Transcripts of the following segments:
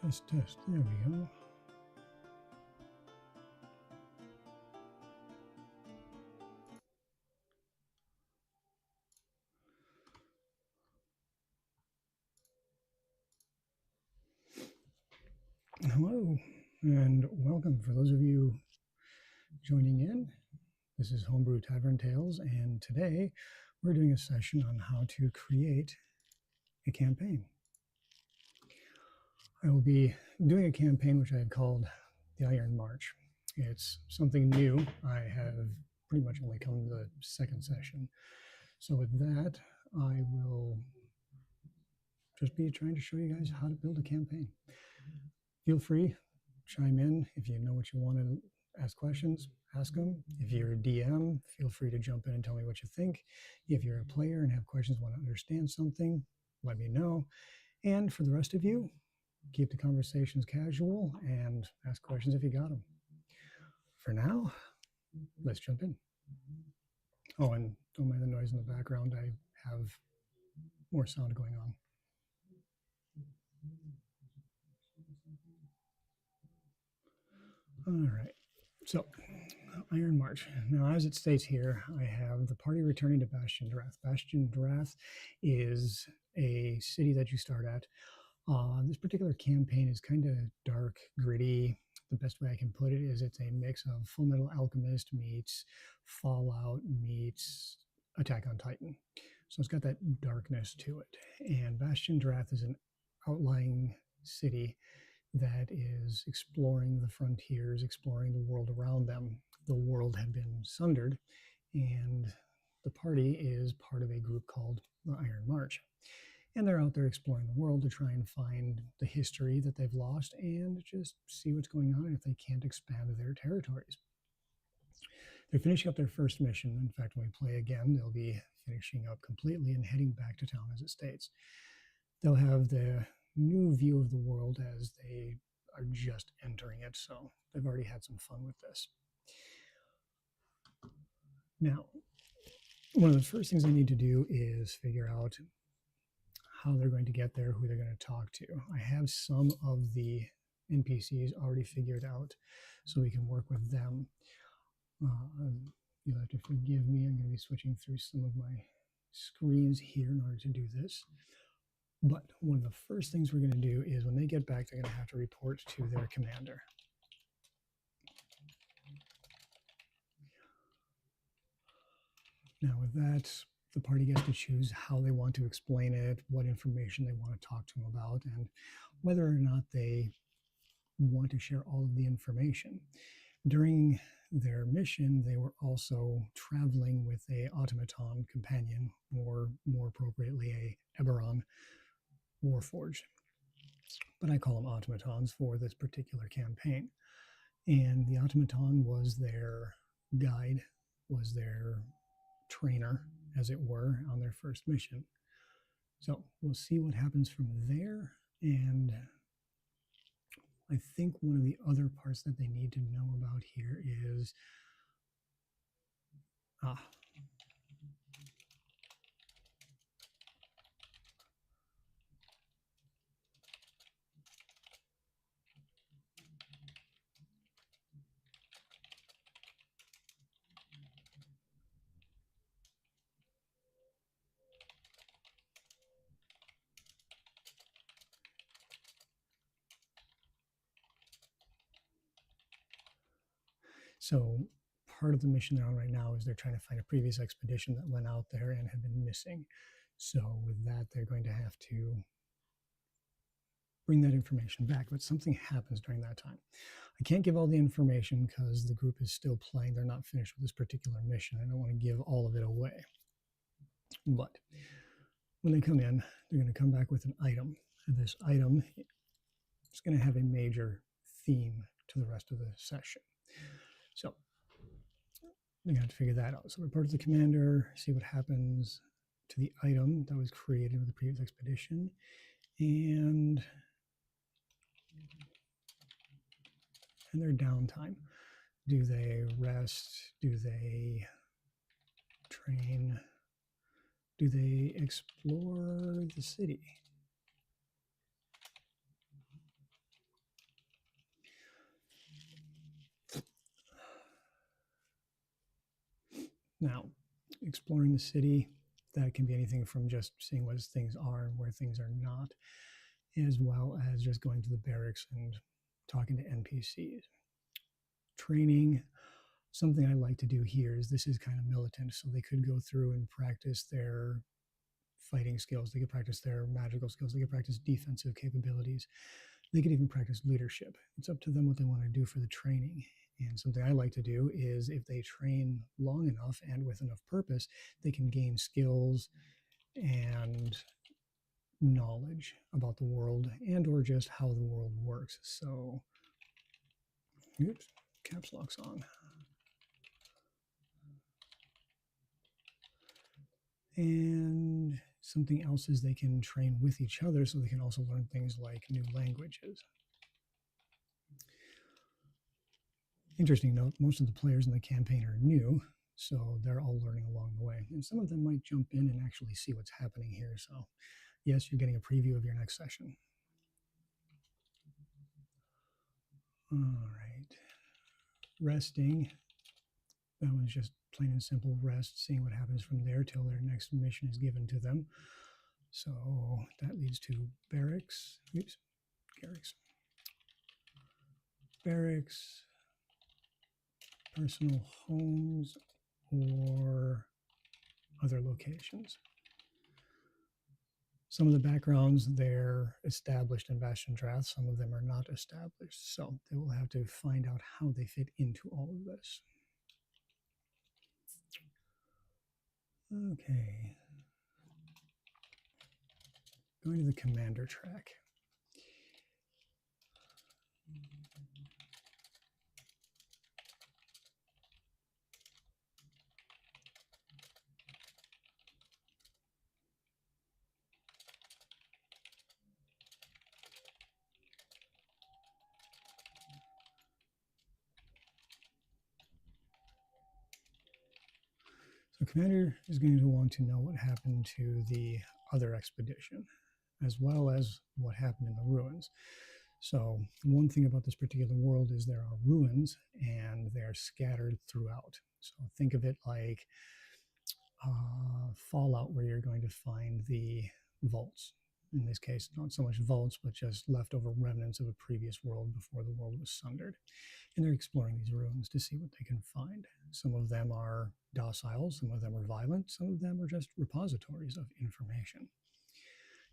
Test. There we go. Hello, and welcome for those of you joining in. This is Homebrew Tavern Tales, and today we're doing a session on how to create a campaign. I will be doing a campaign which I have called the Iron March. It's something new. I have pretty much only come to the second session. So with that, I will just be trying to show you guys how to build a campaign. Feel free, chime in if you know what you want to ask questions, ask them. If you're a DM, feel free to jump in and tell me what you think. If you're a player and have questions, want to understand something, let me know. And for the rest of you, keep the conversations casual and ask questions if you got them. For now, let's jump in. Oh, and don't mind the noise in the background. I have more sound going on. All right. So, Iron March. Now, as it states here, I have the party returning to Bastion Drath. Bastion Drath is a city that you start at. This particular campaign is kind of dark, gritty. The best way I can put it is it's a mix of Full Metal Alchemist meets Fallout meets Attack on Titan. So it's got that darkness to it. And Bastion Drath is an outlying city that is exploring the frontiers, exploring the world around them. The world had been sundered, and the party is part of a group called the Iron March. And they're out there exploring the world to try and find the history that they've lost and just see what's going on and if they can't expand their territories. They're finishing up their first mission. In fact, when we play again, they'll be finishing up completely and heading back to town, as it states. They'll have the new view of the world as they are just entering it, so they've already had some fun with this. Now, one of the first things I need to do is figure out how they're going to get there, who they're going to talk to. I have some of the NPCs already figured out, so we can work with them. You'll have to forgive me. I'm going to be switching through some of my screens here in order to do this. But one of the first things we're going to do is when they get back, they're going to have to report to their commander. Now with that, the party gets to choose how they want to explain it, what information they want to talk to them about, and whether or not they want to share all of the information. During their mission, they were also traveling with a automaton companion, or more appropriately, a Eberron Warforged. But I call them automatons for this particular campaign. And the automaton was their guide, was their trainer, as it were, on their first mission. So we'll see what happens from there. And I think one of the other parts that they need to know about here is so part of the mission they're on right now is they're trying to find a previous expedition that went out there and had been missing. So with that, they're going to have to bring that information back, but something happens during that time. I can't give all the information because the group is still playing. They're not finished with this particular mission. I don't want to give all of it away. But when they come in, they're going to come back with an item. And this item is going to have a major theme to the rest of the session. So they're going to have to figure that out. So report to the commander, see what happens to the item that was created with the previous expedition, and their downtime. Do they rest? Do they train? Do they explore the city? Now, exploring the city, that can be anything from just seeing what things are and where things are not, as well as just going to the barracks and talking to NPCs. Training, something I like to do here is this is kind of militant, so they could go through and practice their fighting skills, they could practice their magical skills, they could practice defensive capabilities, they could even practice leadership. It's up to them what they want to do for the training. And something I like to do is if they train long enough and with enough purpose, they can gain skills and knowledge about the world and or just how the world works. So, oops, caps lock's on. And something else is they can train with each other so they can also learn things like new languages. Interesting note, most of the players in the campaign are new, so they're all learning along the way. And some of them might jump in and actually see what's happening here. So, yes, you're getting a preview of your next session. All right. Resting. That was just plain and simple rest, seeing what happens from there till their next mission is given to them. So that leads to barracks. Oops, barracks. Barracks, personal homes, or other locations. Some of the backgrounds, they're established in Bastion Draft. Some of them are not established. So they will have to find out how they fit into all of this. Okay. Going to the commander track. So commander is going to want to know what happened to the other expedition, as well as what happened in the ruins. So one thing about this particular world is there are ruins and they're scattered throughout. So think of it like Fallout, where you're going to find the vaults. In this case, not so much vaults, but just leftover remnants of a previous world before the world was sundered. And they're exploring these ruins to see what they can find. Some of them are docile, some of them are violent, some of them are just repositories of information.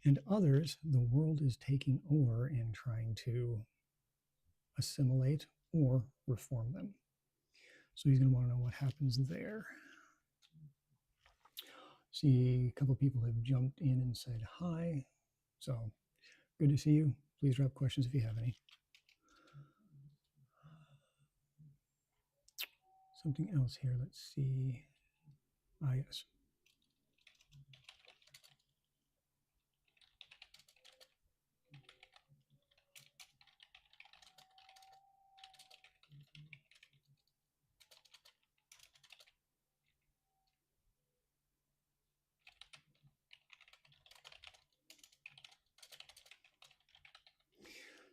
And others, the world is taking over and trying to assimilate or reform them. So he's going to want to know what happens there. See, a couple people have jumped in and said hi. So good to see you. Please drop questions if you have any. Something else here. Let's see. Ah, yes.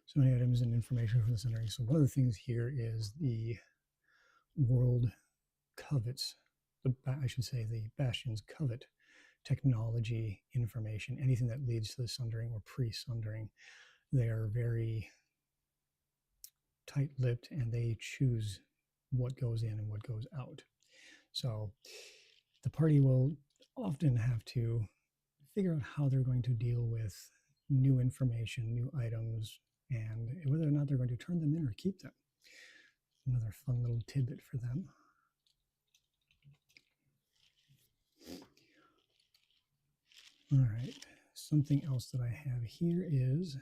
So many items and information from the center. So one of the things here is the world covets, I should say the bastions covet technology information, anything that leads to the sundering or pre-sundering. They are very tight-lipped and they choose what goes in and what goes out. So the party will often have to figure out how they're going to deal with new information, new items, and whether or not they're going to turn them in or keep them. Another fun little tidbit for them. All right, something else that I have here is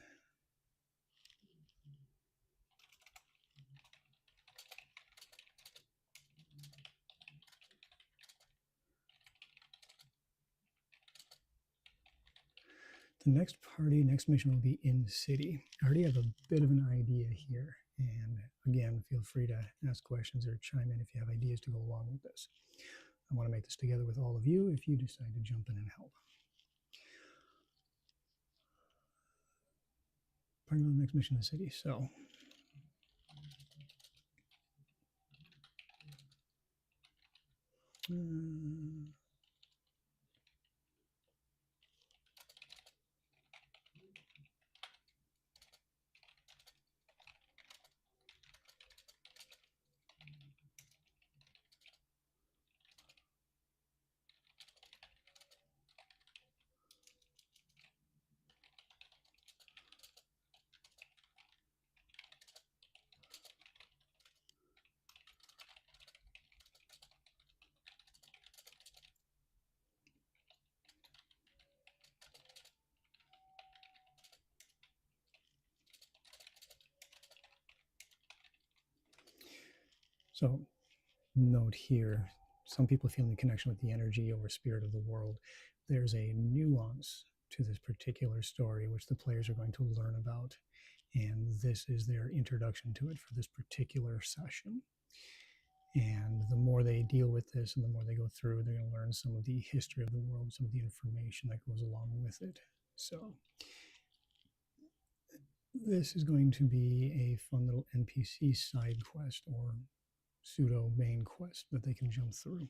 the next next mission will be in city. I already have a bit of an idea here. And again, feel free to ask questions or chime in if you have ideas to go along with this. I want to make this together with all of you if you decide to jump in and help. Part of the next mission in the city. So Uh, so note here, some people feel the connection with the energy or spirit of the world. There's a nuance to this particular story, which the players are going to learn about. And this is their introduction to it for this particular session. And the more they deal with this and the more they go through, they're going to learn some of the history of the world, some of the information that goes along with it. So, this is going to be a fun little NPC side quest or pseudo main quest that they can jump through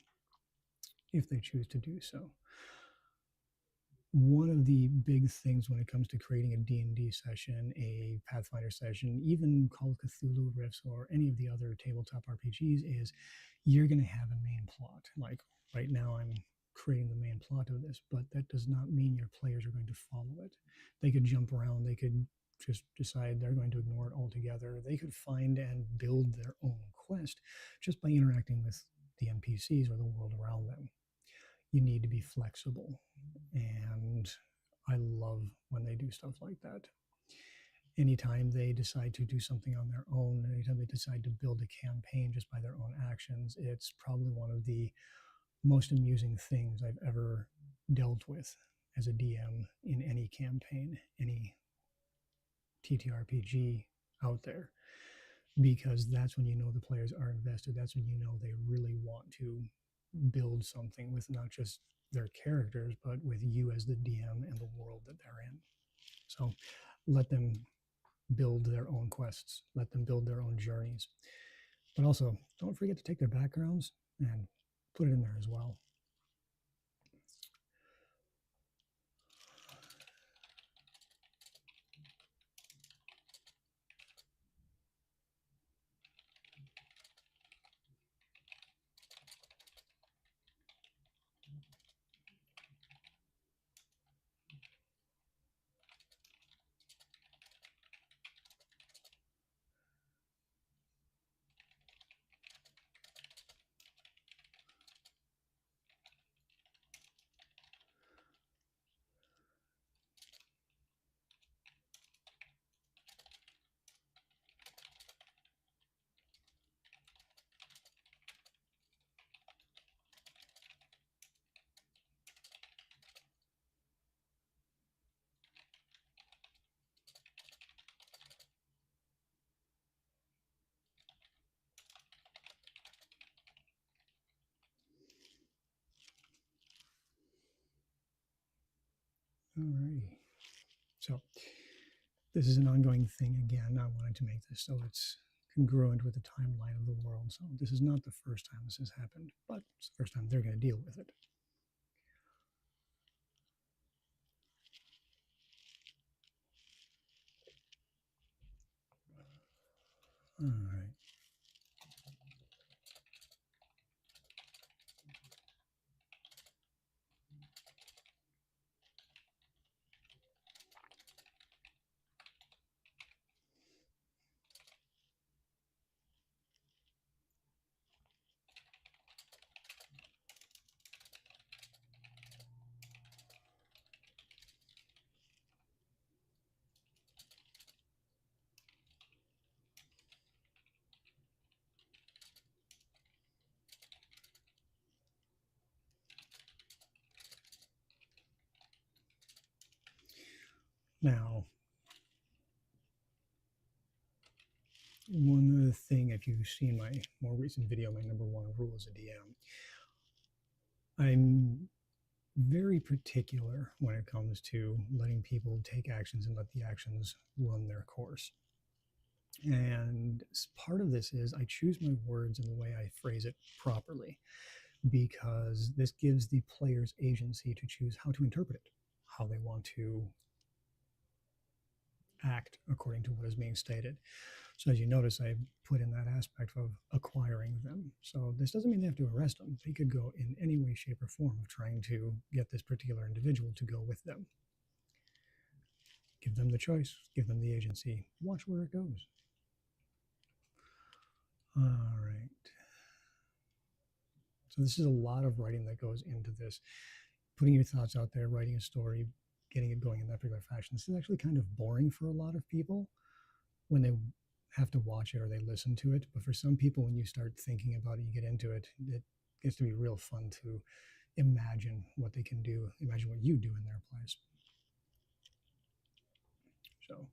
if they choose to do so. One of the big things when it comes to creating a D&D session, a Pathfinder session, even Call of Cthulhu Rifts or any of the other tabletop RPGs is you're going to have a main plot. Like right now I'm creating the main plot of this, but that does not mean your players are going to follow it. They could jump around, they could just decide they're going to ignore it altogether. They could find and build their own quest just by interacting with the NPCs or the world around them. You need to be flexible. And I love when they do stuff like that. Anytime they decide to do something on their own, anytime they decide to build a campaign just by their own actions, it's probably one of the most amusing things I've ever dealt with as a DM in any campaign, any TTRPG out there, because that's when you know the players are invested. That's when you know they really want to build something with not just their characters, but with you as the DM and the world that they're in. So let them build their own quests, let them build their own journeys. But also, don't forget to take their backgrounds and put it in there as well. Alrighty. So this is an ongoing thing again. I wanted to make this so it's congruent with the timeline of the world. So this is not the first time this has happened, but it's the first time they're going to deal with it. All right. Now, one other thing, if you've seen my more recent video, my number one rule as a DM, I'm very particular when it comes to letting people take actions and let the actions run their course. And part of this is I choose my words and the way I phrase it properly. because this gives the players agency to choose how to interpret it, how they want to act according to what is being stated. So as you notice, I put in that aspect of acquiring them. So this doesn't mean they have to arrest them. They could go in any way, shape, or form of trying to get this particular individual to go with them. Give them the choice, give them the agency, watch where it goes. All right. So this is a lot of writing that goes into this, putting your thoughts out there, writing a story, getting it going in that particular fashion. This is actually kind of boring for a lot of people when they have to watch it or they listen to it. But for some people, when you start thinking about it, you get into it, it gets to be real fun to imagine what they can do, imagine what you do in their place. So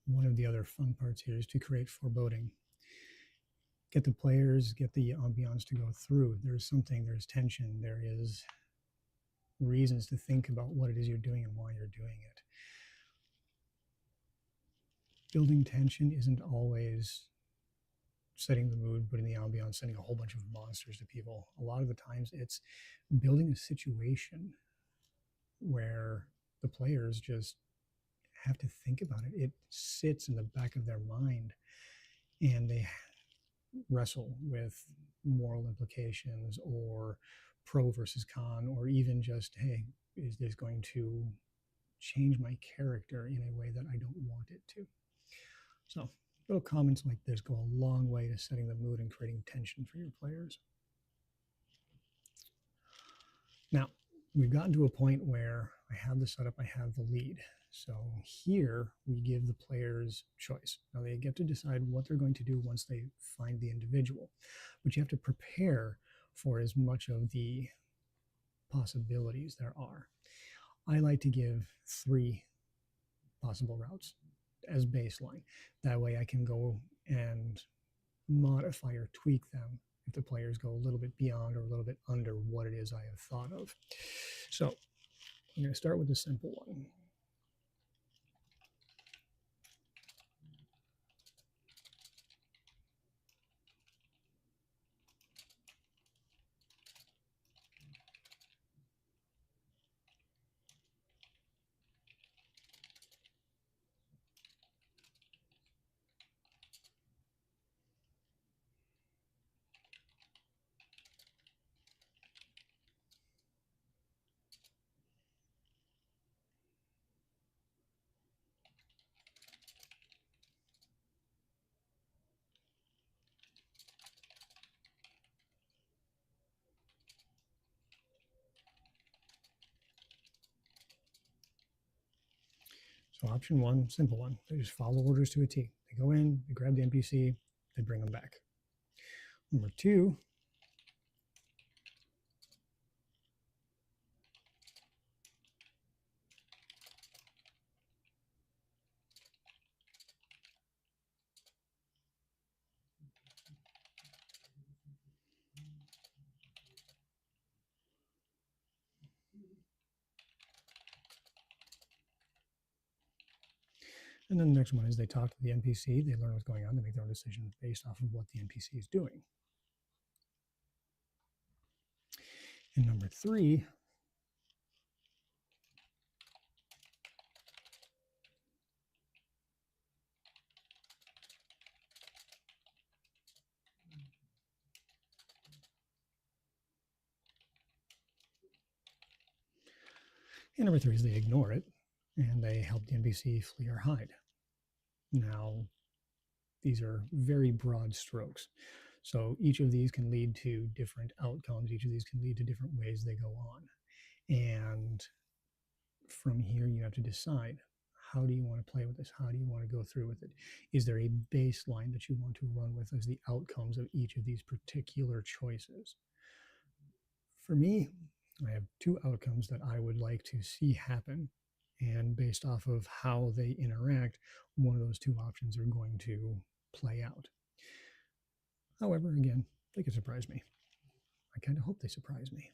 one of the other fun parts here is to create foreboding. Get the players, get the ambiance to go through. There's something, there's tension, there is reasons to think about what it is you're doing and why you're doing it. Building tension isn't always setting the mood, putting the ambiance, sending a whole bunch of monsters to people. A lot of the times it's building a situation where the players just have to think about it. It sits in the back of their mind and they wrestle with moral implications or pro versus con, or even just, hey, is this going to change my character in a way that I don't want it to? So little comments like this go a long way to setting the mood and creating tension for your players. Now, we've gotten to a point where I have the setup, I have the lead. So here we give the players choice. Now they get to decide what they're going to do once they find the individual, but you have to prepare for as much of the possibilities there are. I like to give 3 possible routes as baseline. That way I can go and modify or tweak them if the players go a little bit beyond or a little bit under what it is I have thought of. So I'm going to start with the simple one. So option 1, simple one. They just follow orders to a T. They go in, they grab the NPC, they bring them back. Number 2, and then the next one is they talk to the NPC, they learn what's going on, they make their own decision based off of what the NPC is doing. And number 3, And number three is they ignore it and they help the NPC flee or hide. Now, these are very broad strokes. So each of these can lead to different outcomes. Each of these can lead to different ways they go on. And from here, you have to decide, how do you want to play with this? How do you want to go through with it? Is there a baseline that you want to run with as the outcomes of each of these particular choices? For me, I have two outcomes that I would like to see happen. And based off of how they interact, one of those two options are going to play out. However, again, they could surprise me. I kind of hope they surprise me.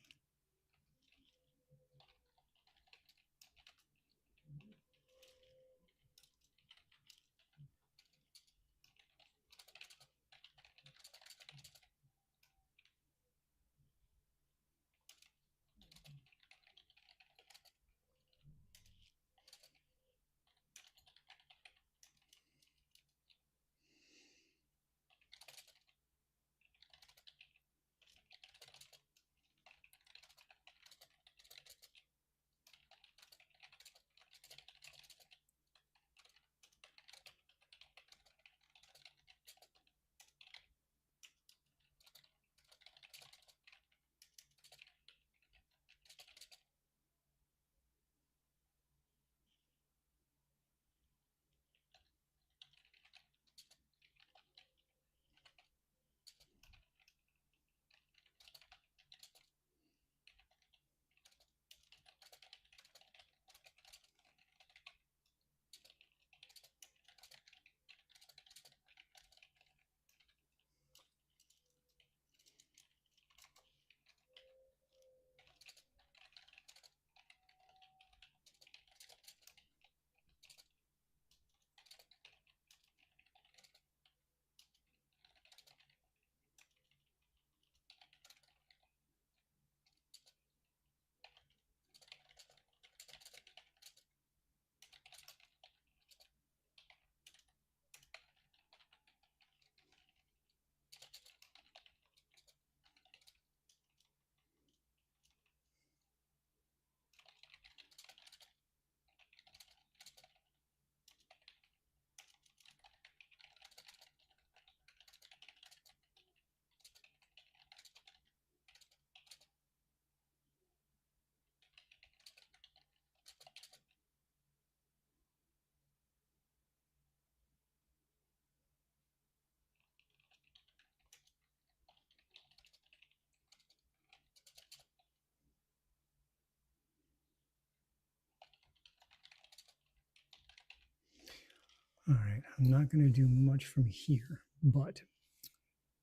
All right, I'm not going to do much from here, but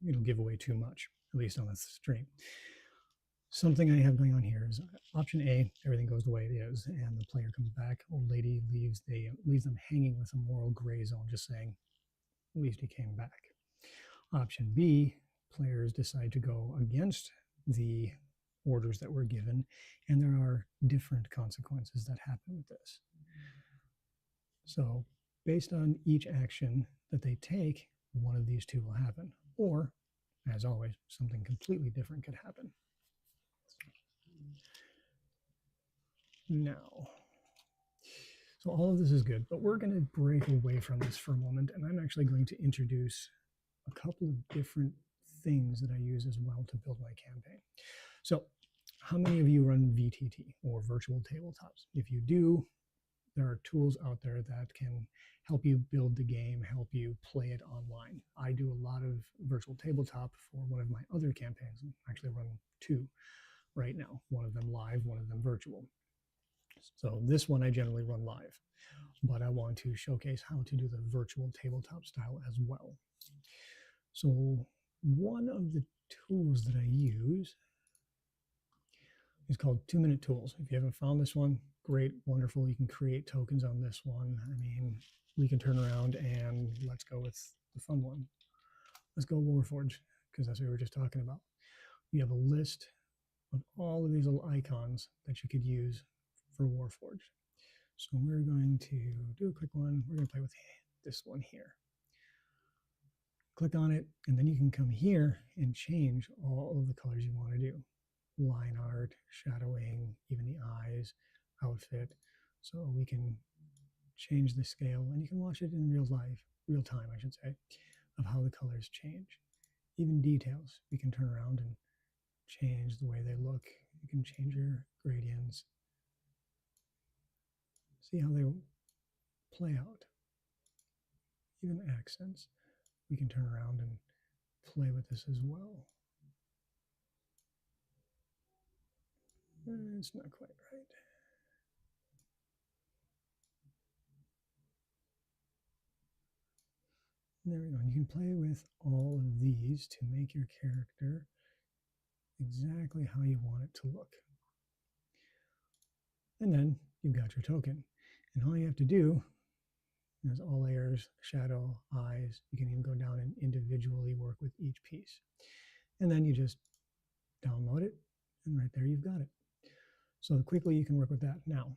it'll give away too much, at least on this stream. Something I have going on here is option A, everything goes the way it is, and the player comes back. Old lady leaves them hanging with a moral gray zone, just saying, at least he came back. Option B, players decide to go against the orders that were given, and there are different consequences that happen with this. So, based on each action that they take, one of these two will happen. Or, as always, something completely different could happen. Now, so all of this is good, but we're going to break away from this for a moment, and I'm actually going to introduce a couple of different things that I use as well to build my campaign. So, how many of you run VTT or virtual tabletops? If you do, there are tools out there that can help you build the game, help you play it online. I do a lot of virtual tabletop for one of my other campaigns. I actually run two right now, one of them live, one of them virtual. So this one I generally run live, but I want to showcase how to do the virtual tabletop style as well. So one of the tools that I use is called 2-Minute Tools. If you haven't found this one, great, wonderful. You can create tokens on this one. I mean, we can turn around and let's go with the fun one. Let's go Warforged, because that's what we were just talking about. You have a list of all of these little icons that you could use for Warforged. So we're going to do a quick one. We're going to play with this one here. Click on it, and then you can come here and change all of the colors you want to do. Line art, shadowing, even the eyes, outfit. So we can change the scale, and you can watch it in real time, I should say, of how the colors change. Even details, we can turn around and change the way they look. You can change your gradients, see how they play out. Even accents, we can turn around and play with this as well. It's not quite right. There we go. And you can play with all of these to make your character exactly how you want it to look. And then you've got your token. And all you have to do is all layers, shadow, eyes. You can even go down and individually work with each piece. And then you just download it, and right there you've got it. So quickly you can work with that. Now,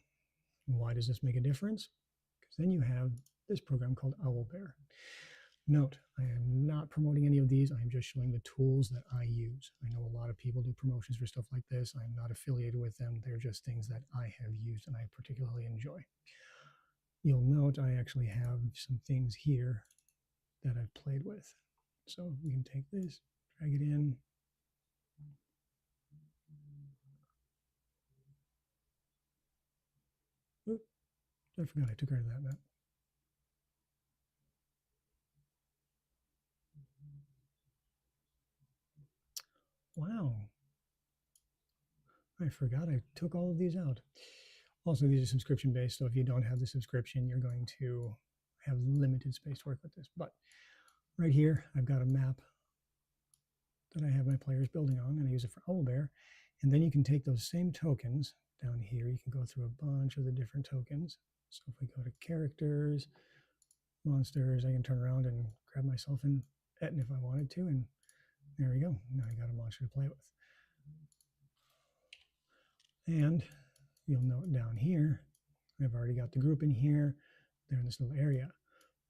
why does this make a difference? Because then you have this program called Owlbear. Note, I am not promoting any of these. I'm just showing the tools that I use. I know a lot of people do promotions for stuff like this. I'm not affiliated with them. They're just things that I have used and I particularly enjoy. You'll note I actually have some things here that I've played with. So we can take this, drag it in. Oop, I forgot I took care of that map. Wow. I forgot I took all of these out. Also, these are subscription based, so if you don't have the subscription, you're going to have limited space to work with this. But right here, I've got a map that I have my players building on, and I use it for Owlbear. And then you can take those same tokens down here. You can go through a bunch of the different tokens. So if we go to characters, monsters, I can turn around and grab myself in Etten if I wanted to, and there we go. Now I got a monster to play with. And you'll note down here, I've already got the group in here. They're in this little area.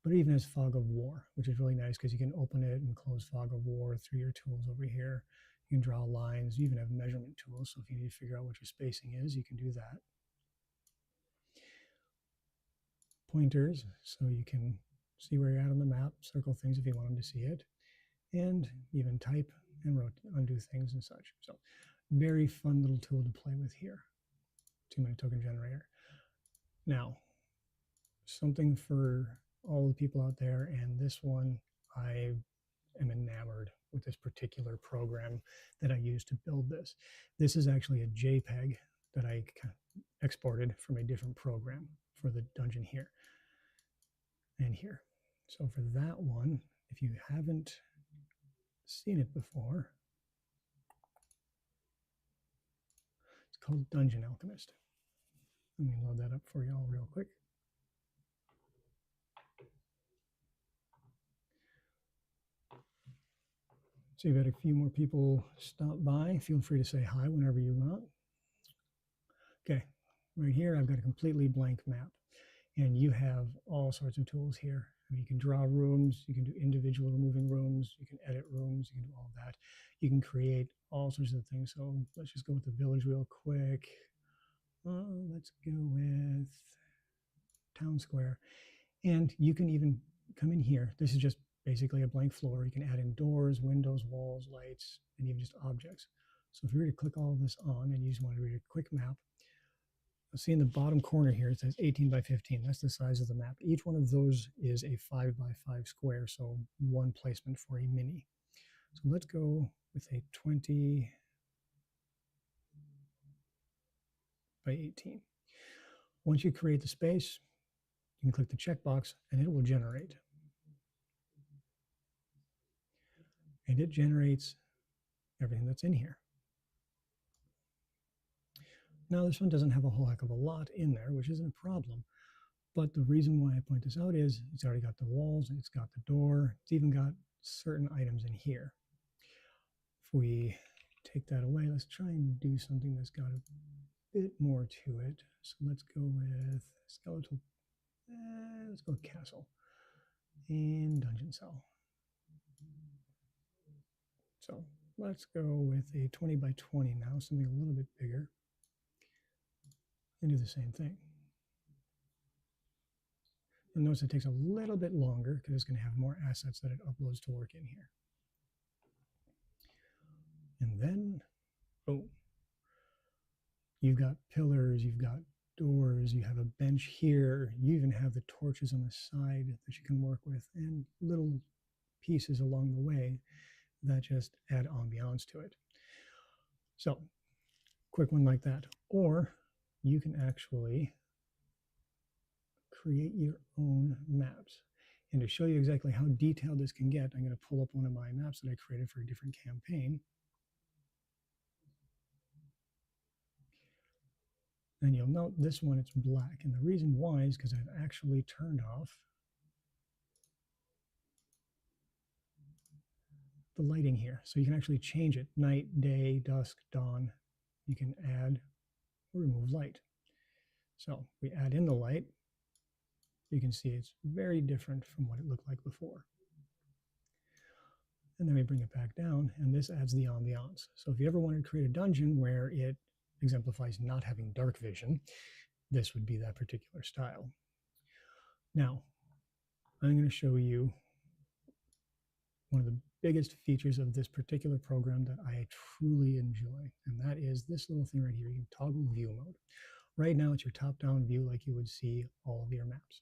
But it even has Fog of War, which is really nice because you can open it and close Fog of War through your tools over here. You can draw lines. You even have measurement tools. So if you need to figure out what your spacing is, you can do that. Pointers, so you can see where you're at on the map, circle things if you want them to see it, and even type and undo things and such. So very fun little tool to play with here. 2-minute token generator. Now, something for all the people out there, and this one, I am enamored with this particular program that I use to build this. This is actually a JPEG that I exported from a different program for the dungeon here and here. So for that one, if you haven't seen it before, it's called Dungeon Alchemist. Let me load that up for you all real quick. So you've had a few more people stop by. Feel free to say hi whenever you want. Okay, right here I've got a completely blank map, and you have all sorts of tools here. I mean, you can draw rooms, you can do individual removing rooms, you can edit rooms, you can do all that. You can create all sorts of things. So let's just go with the village real quick. Let's go with town square. And you can even come in here. This is just basically a blank floor. You can add in doors, windows, walls, lights, and even just objects. So if you were to click all of this on and you just want to read a quick map, you'll see in the bottom corner here, it says 18 by 15. That's the size of the map. Each one of those is a 5 by 5 square, so one placement for a mini. So let's go with a 20 by 18. Once you create the space, you can click the checkbox and it will generate. And it generates everything that's in here. Now, this one doesn't have a whole heck of a lot in there, which isn't a problem. But the reason why I point this out is it's already got the walls, it's got the door, it's even got certain items in here. If we take that away, let's try and do something that's got a bit more to it. So let's go with skeletal, let's go with castle and dungeon cell. So let's go with a 20 by 20 now, something a little bit bigger. and do the same thing. And notice it takes a little bit longer because it's going to have more assets that it uploads to work in here. And then, boom. You've got pillars, you've got doors, you have a bench here, you even have the torches on the side that you can work with, and little pieces along the way that just add ambiance to it. So, quick one like that. Or you can actually create your own maps. And to show you exactly how detailed this can get, I'm going to pull up one of my maps that I created for a different campaign. And you'll note this one, it's black. And the reason why is because I've actually turned off the lighting here. So you can actually change it, night, day, dusk, dawn. You can add or remove light. So we add in the light. You can see it's very different from what it looked like before. And then we bring it back down, and this adds the ambiance. So if you ever wanted to create a dungeon where it exemplifies not having dark vision, this would be that particular style. Now, I'm going to show you one of the biggest features of this particular program that I truly enjoy, and that is this little thing right here. You can toggle view mode. Right now, it's your top-down view like you would see all of your maps.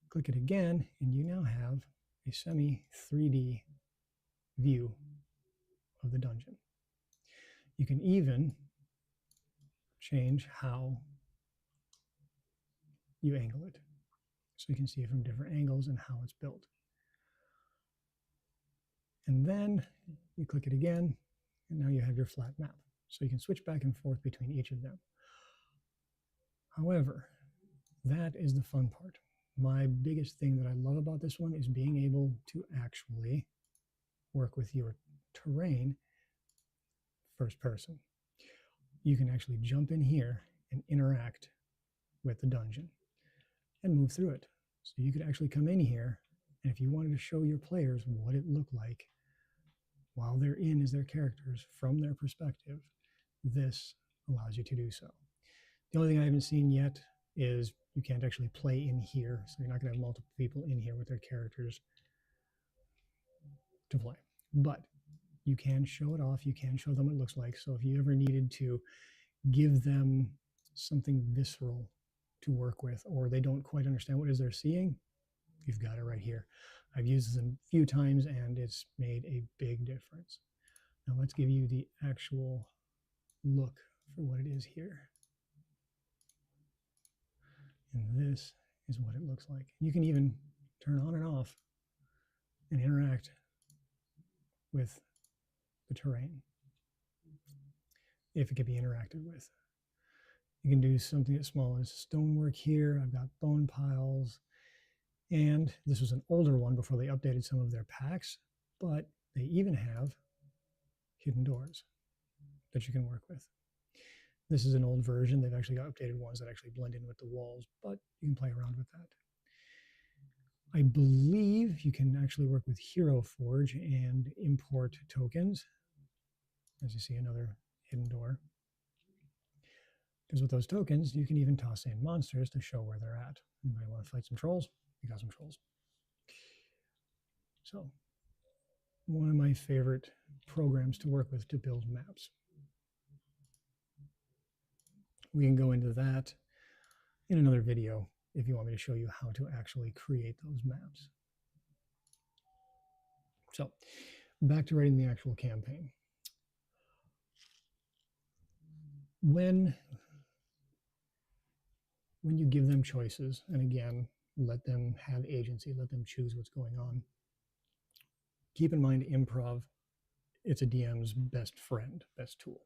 Click it again, and you now have a semi-3D view of the dungeon. You can even change how you angle it, so you can see it from different angles and how it's built. And then you click it again, and now you have your flat map. So you can switch back and forth between each of them. However, that is the fun part. My biggest thing that I love about this one is being able to actually work with your terrain first person. You can actually jump in here and interact with the dungeon and move through it. So you could actually come in here, and if you wanted to show your players what it looked like while they're in as their characters from their perspective, this allows you to do so. The only thing I haven't seen yet is you can't actually play in here, so you're not going to have multiple people in here with their characters to play. But you can show it off, you can show them what it looks like. So if you ever needed to give them something visceral to work with, or they don't quite understand what it is they're seeing, you've got it right here. I've used this a few times and it's made a big difference. Now let's give you the actual look for what it is here. And this is what it looks like. You can even turn on and off and interact with the terrain if it can be interacted with. You can do something as small as stonework here. I've got bone piles. And this was an older one before they updated some of their packs, but they even have hidden doors that you can work with. This is an old version. They've actually got updated ones that actually blend in with the walls, but you can play around with that. I believe you can actually work with Hero Forge and import tokens. As you see, another hidden door. Because with those tokens, you can even toss in monsters to show where they're at. You might want to fight some trolls. You got some trolls. So, one of my favorite programs to work with to build maps. We can go into that in another video if you want me to show you how to actually create those maps. So, back to writing the actual campaign. When you give them choices, and again, let them have agency, let them choose what's going on, keep in mind improv, it's a DM's best friend, best tool.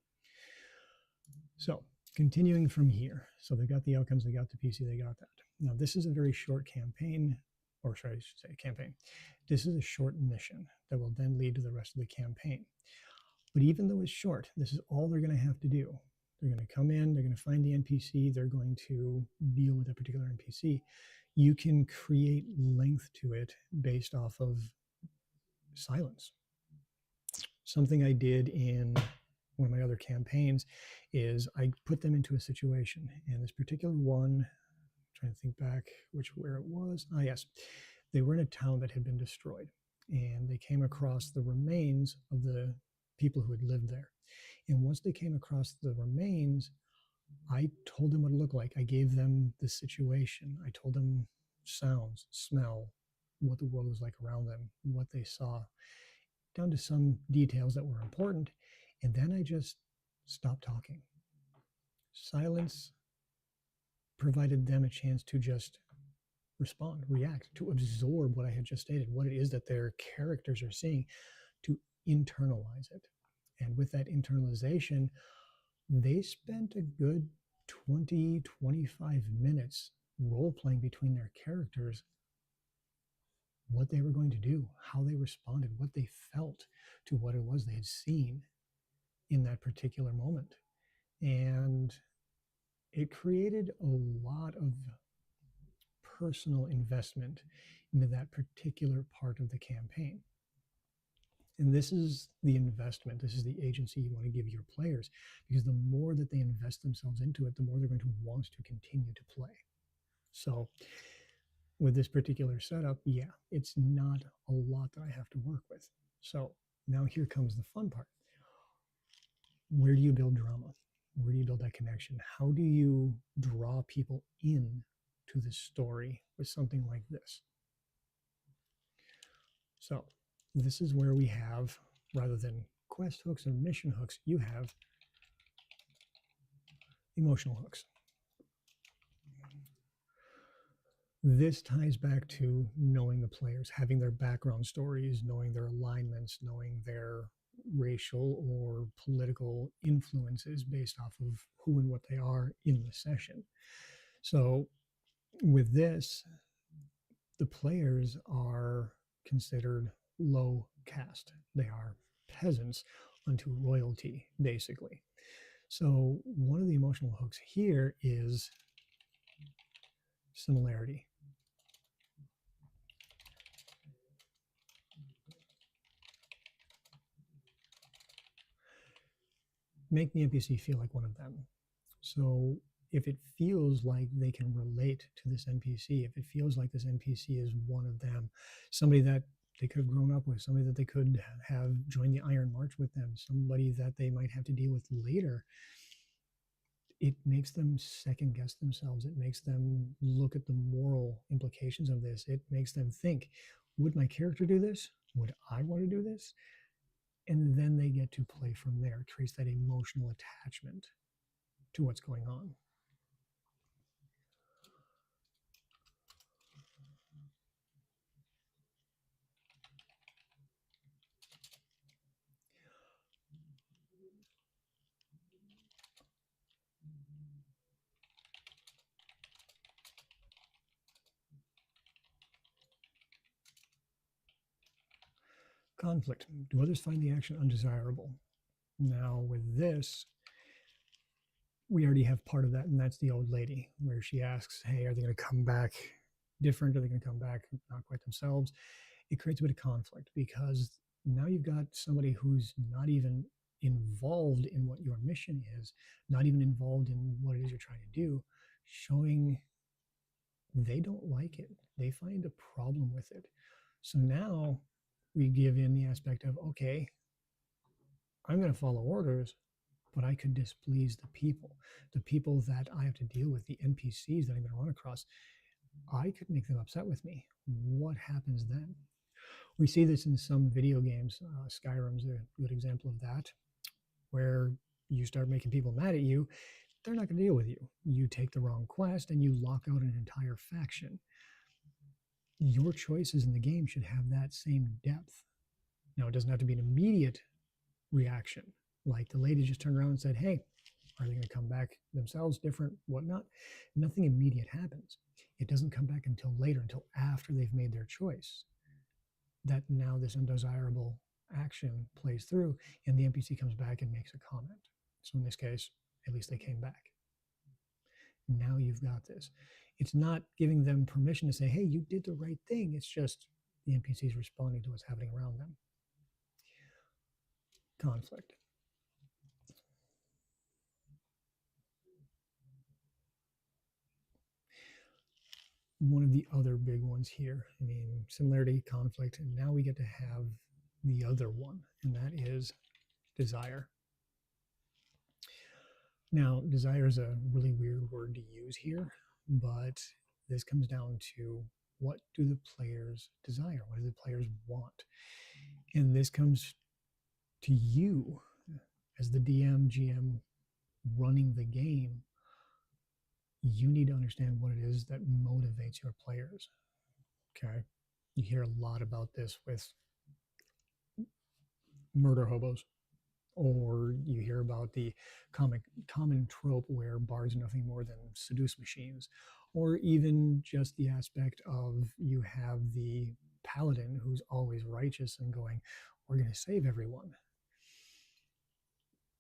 So, continuing from here. So they got the outcomes, they got the PC, they got that. Now this is a very short campaign, or should I say campaign. This is a short mission that will then lead to the rest of the campaign. But even though it's short, this is all they're going to have to do. They're going to come in, they're going to find the NPC, they're going to deal with that particular NPC. You can create length to it based off of silence. Something I did in one of my other campaigns is I put them into a situation. And this particular one, I'm trying to think back where it was. Ah, yes. They were in a town that had been destroyed, and they came across the remains of the people who had lived there. And once they came across the remains, I told them what it looked like. I gave them the situation. I told them sounds, smell, what the world was like around them, what they saw, down to some details that were important. And then I just stopped talking. Silence provided them a chance to just respond, react, to absorb what I had just stated, what it is that their characters are seeing, to internalize it. And with that internalization, they spent a good 20, 25 minutes role playing between their characters what they were going to do, how they responded, what they felt to what it was they had seen in that particular moment. And it created a lot of personal investment into that particular part of the campaign. And this is the investment, this is the agency you want to give your players, because the more that they invest themselves into it, the more they're going to want to continue to play. So with this particular setup, yeah, it's not a lot that I have to work with. So now here comes the fun part. Where do you build drama? Where do you build that connection? How do you draw people in to the story with something like this? So this is where we have, rather than quest hooks or mission hooks, you have emotional hooks. This ties back to knowing the players, having their background stories, knowing their alignments, knowing their racial or political influences based off of who and what they are in the session. So with this, the players are considered low caste. They are peasants unto royalty, basically. So one of the emotional hooks here is similarity. Make the NPC feel like one of them. So if it feels like they can relate to this NPC, if it feels like this NPC is one of them, somebody that they could have grown up with, somebody that they could have joined the Iron March with them, somebody that they might have to deal with later, it makes them second guess themselves. It makes them look at the moral implications of this. It makes them think, would my character do this? Would I want to do this? And then they get to play from there. It creates that emotional attachment to what's going on. Conflict. Do others find the action undesirable? Now, with this, we already have part of that, and that's the old lady, where she asks, hey, are they going to come back different? Are they going to come back not quite themselves? It creates a bit of conflict because now you've got somebody who's not even involved in what your mission is, not even involved in what it is you're trying to do, showing they don't like it. They find a problem with it. So now we give in the aspect of, okay, I'm going to follow orders, but I could displease the people that I have to deal with, the NPCs that I'm going to run across. I could make them upset with me. What happens then? We see this in some video games. Skyrim's a good example of that, where you start making people mad at you. They're not going to deal with you. You take the wrong quest and you lock out an entire faction. Your choices in the game should have that same depth. Now, it doesn't have to be an immediate reaction. Like the lady just turned around and said, hey, are they going to come back themselves, different, whatnot? Nothing immediate happens. It doesn't come back until later, until after they've made their choice, that now this undesirable action plays through and the NPC comes back and makes a comment. So in this case, at least they came back. Now you've got this. It's not giving them permission to say, hey, you did the right thing. It's just the NPCs responding to what's happening around them. Conflict. one of the other big ones here. I mean, similarity, conflict, and now we get to have the other one, and that is desire. Now, desire is a really weird word to use here, but this comes down to what do the players desire? What do the players want? And this comes to you as the DM, GM running the game. You need to understand what it is that motivates your players. Okay. You hear a lot about this with murder hobos, or you hear about the common trope where bards are nothing more than seduce machines, or even just the aspect of you have the paladin who's always righteous and going, we're going to save everyone.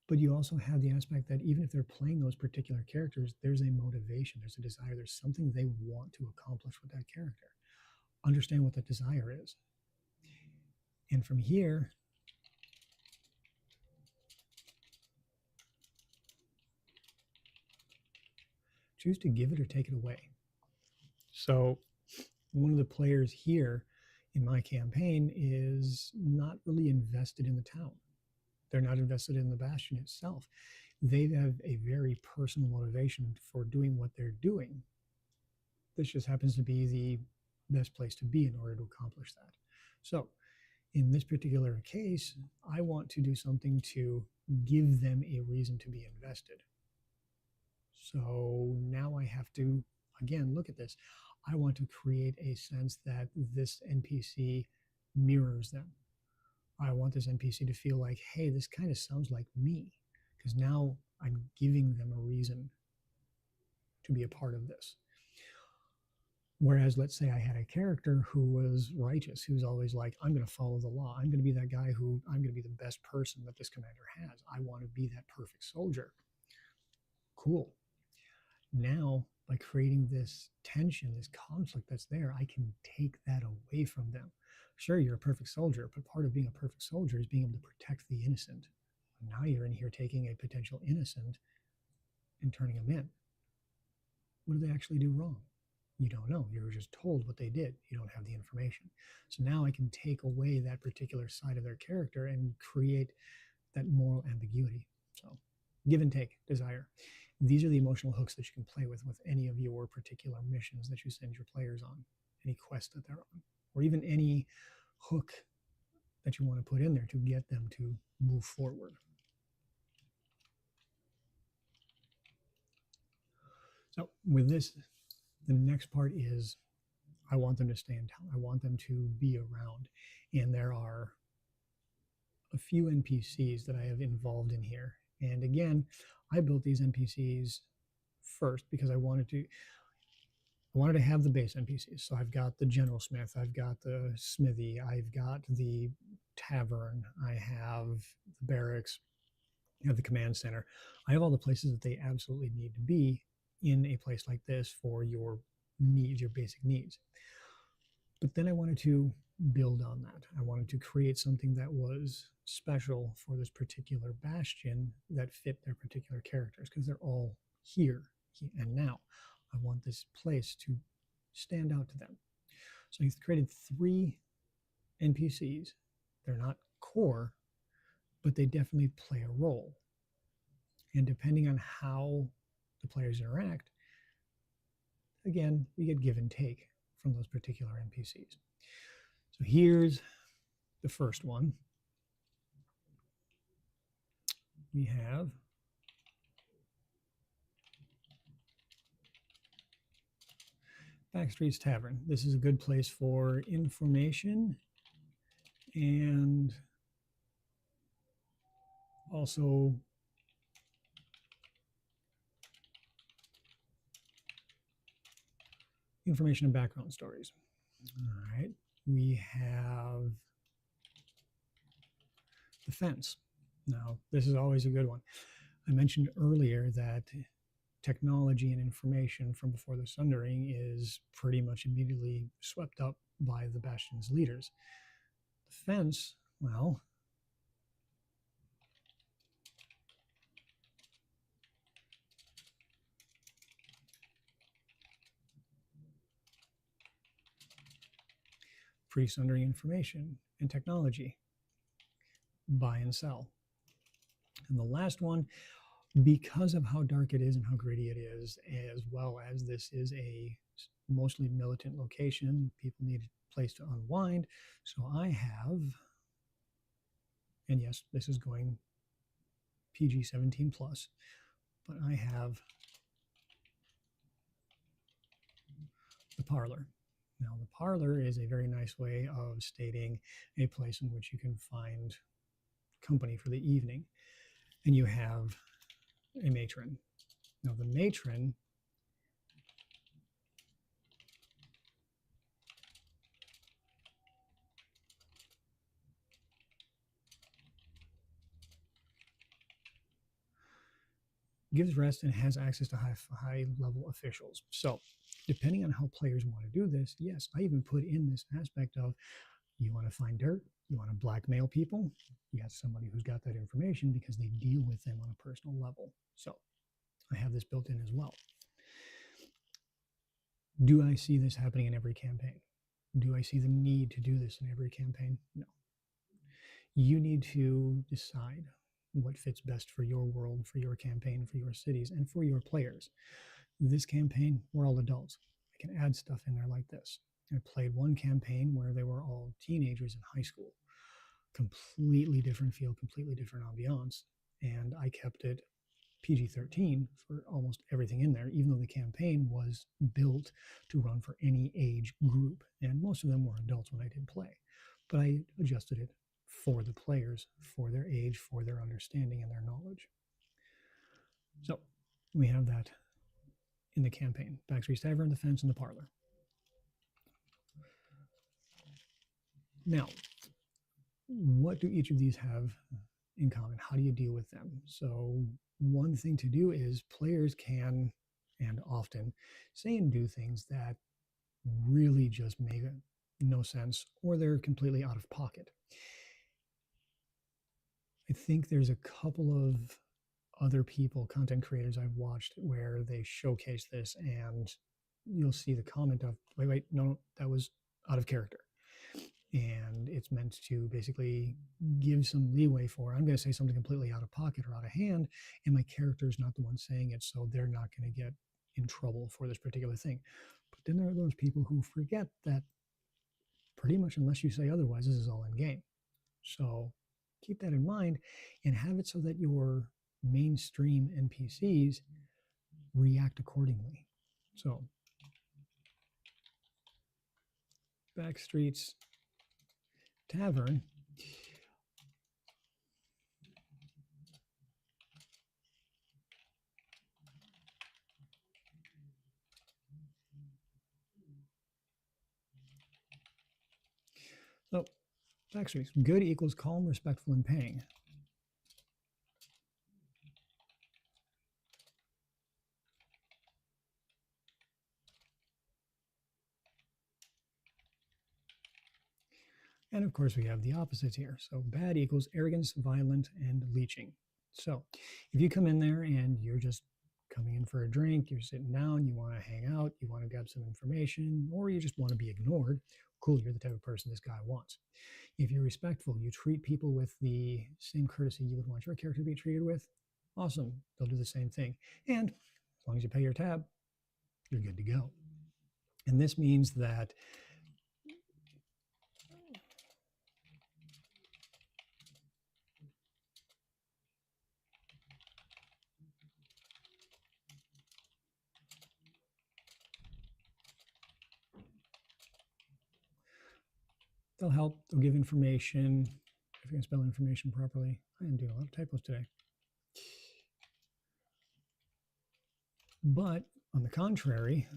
But you also have the aspect that even if they're playing those particular characters, there's a motivation, there's a desire, there's something they want to accomplish with that character. Understand what that desire is. And from here, choose to give it or take it away. So one of the players here in my campaign is not really invested in the town. They're not invested in the bastion itself. They have a very personal motivation for doing what they're doing. This just happens to be the best place to be in order to accomplish that. So in this particular case, I want to do something to give them a reason to be invested. So now I have to, again, look at this. I want to create a sense that this NPC mirrors them. I want this NPC to feel like, hey, this kind of sounds like me, because now I'm giving them a reason to be a part of this. Whereas, let's say I had a character who was righteous, who's always like, I'm going to follow the law. I'm going to be that guy who I'm going to be the best person that this commander has. I want to be that perfect soldier. Cool. Now, by creating this tension, this conflict that's there, I can take that away from them. Sure, you're a perfect soldier, but part of being a perfect soldier is being able to protect the innocent. Now you're in here taking a potential innocent and turning them in. What do they actually do wrong? You don't know. You were just told what they did. You don't have the information. So now I can take away that particular side of their character and create that moral ambiguity. So give and take, desire. These are the emotional hooks that you can play with any of your particular missions that you send your players on, any quest that they're on, or even any hook that you want to put in there to get them to move forward. So with this, the next part is I want them to stay in town. I want them to be around. And there are a few NPCs that I have involved in here. And again, I built these NPCs first because I wanted to have the base NPCs. So I've got the General Smith, I've got the Smithy, I've got the Tavern, I have the barracks, I have the command center. I have all the places that they absolutely need to be in a place like this for your needs, your basic needs. But then I wanted to build on that. I wanted to create something that was special for this particular bastion that fit their particular characters because they're all here and now. I want this place to stand out to them. So I've created 3 NPCs. They're not core, but they definitely play a role. And depending on how the players interact, again, we get give and take from those particular NPCs. So here's the first one. We have Backstreet's Tavern. This is a good place for information and also information and background stories. All right, we have the fence. Now, this is always a good one. I mentioned earlier that technology and information from before the Sundering is pretty much immediately swept up by the Bastion's leaders. The fence, well, pre-sundering information and technology, buy and sell. And the last one, because of how dark it is and how gritty it is, as well as this is a mostly militant location, people need a place to unwind. So I have, and yes, this is going PG-17 plus, but I have the parlor. Now, the parlor is a very nice way of stating a place in which you can find company for the evening. And you have a matron. Now, the matron gives rest and has access to high level officials. So, depending on how players want to do this, yes, I even put in this aspect of you want to find dirt, you want to blackmail people, you have somebody who's got that information because they deal with them on a personal level. So, I have this built in as well. Do I see this happening in every campaign? Do I see the need to do this in every campaign? No. You need to decide what fits best for your world, for your campaign, for your cities, and for your players. This campaign, we're all adults. I can add stuff in there like this. I played one campaign where they were all teenagers in high school. Completely different feel, completely different ambiance. And I kept it PG-13 for almost everything in there, even though the campaign was built to run for any age group. And most of them were adults when I did play. But I adjusted it for the players, for their age, for their understanding and their knowledge. So we have that in the campaign. Backstreet's Tavern, the Fence, and the Parlor. Now, what do each of these have in common? How do you deal with them? So one thing to do is players can, and often, say and do things that really just make no sense or they're completely out of pocket. I think there's a couple of other people, content creators I've watched where they showcase this and you'll see the comment of, wait, no, that was out of character. And it's meant to basically give some leeway for, I'm going to say something completely out of pocket or out of hand, and my character is not the one saying it, so they're not going to get in trouble for this particular thing. But then there are those people who forget that pretty much unless you say otherwise, this is all in game. So keep that in mind and have it so that your mainstream NPCs react accordingly. So Backstreet's Tavern so Backstreet's good equals calm, respectful, and paying. And of course, we have the opposites here. So bad equals arrogance, violent, and leeching. So if you come in there and you're just coming in for a drink, you're sitting down, you want to hang out, you want to grab some information, or you just want to be ignored, cool, you're the type of person this guy wants. If you're respectful, you treat people with the same courtesy you would want your character to be treated with, awesome, they'll do the same thing. And as long as you pay your tab, you're good to go. And this means that they'll help, they'll give information. If you can spell information properly. I am doing a lot of typos today. But on the contrary,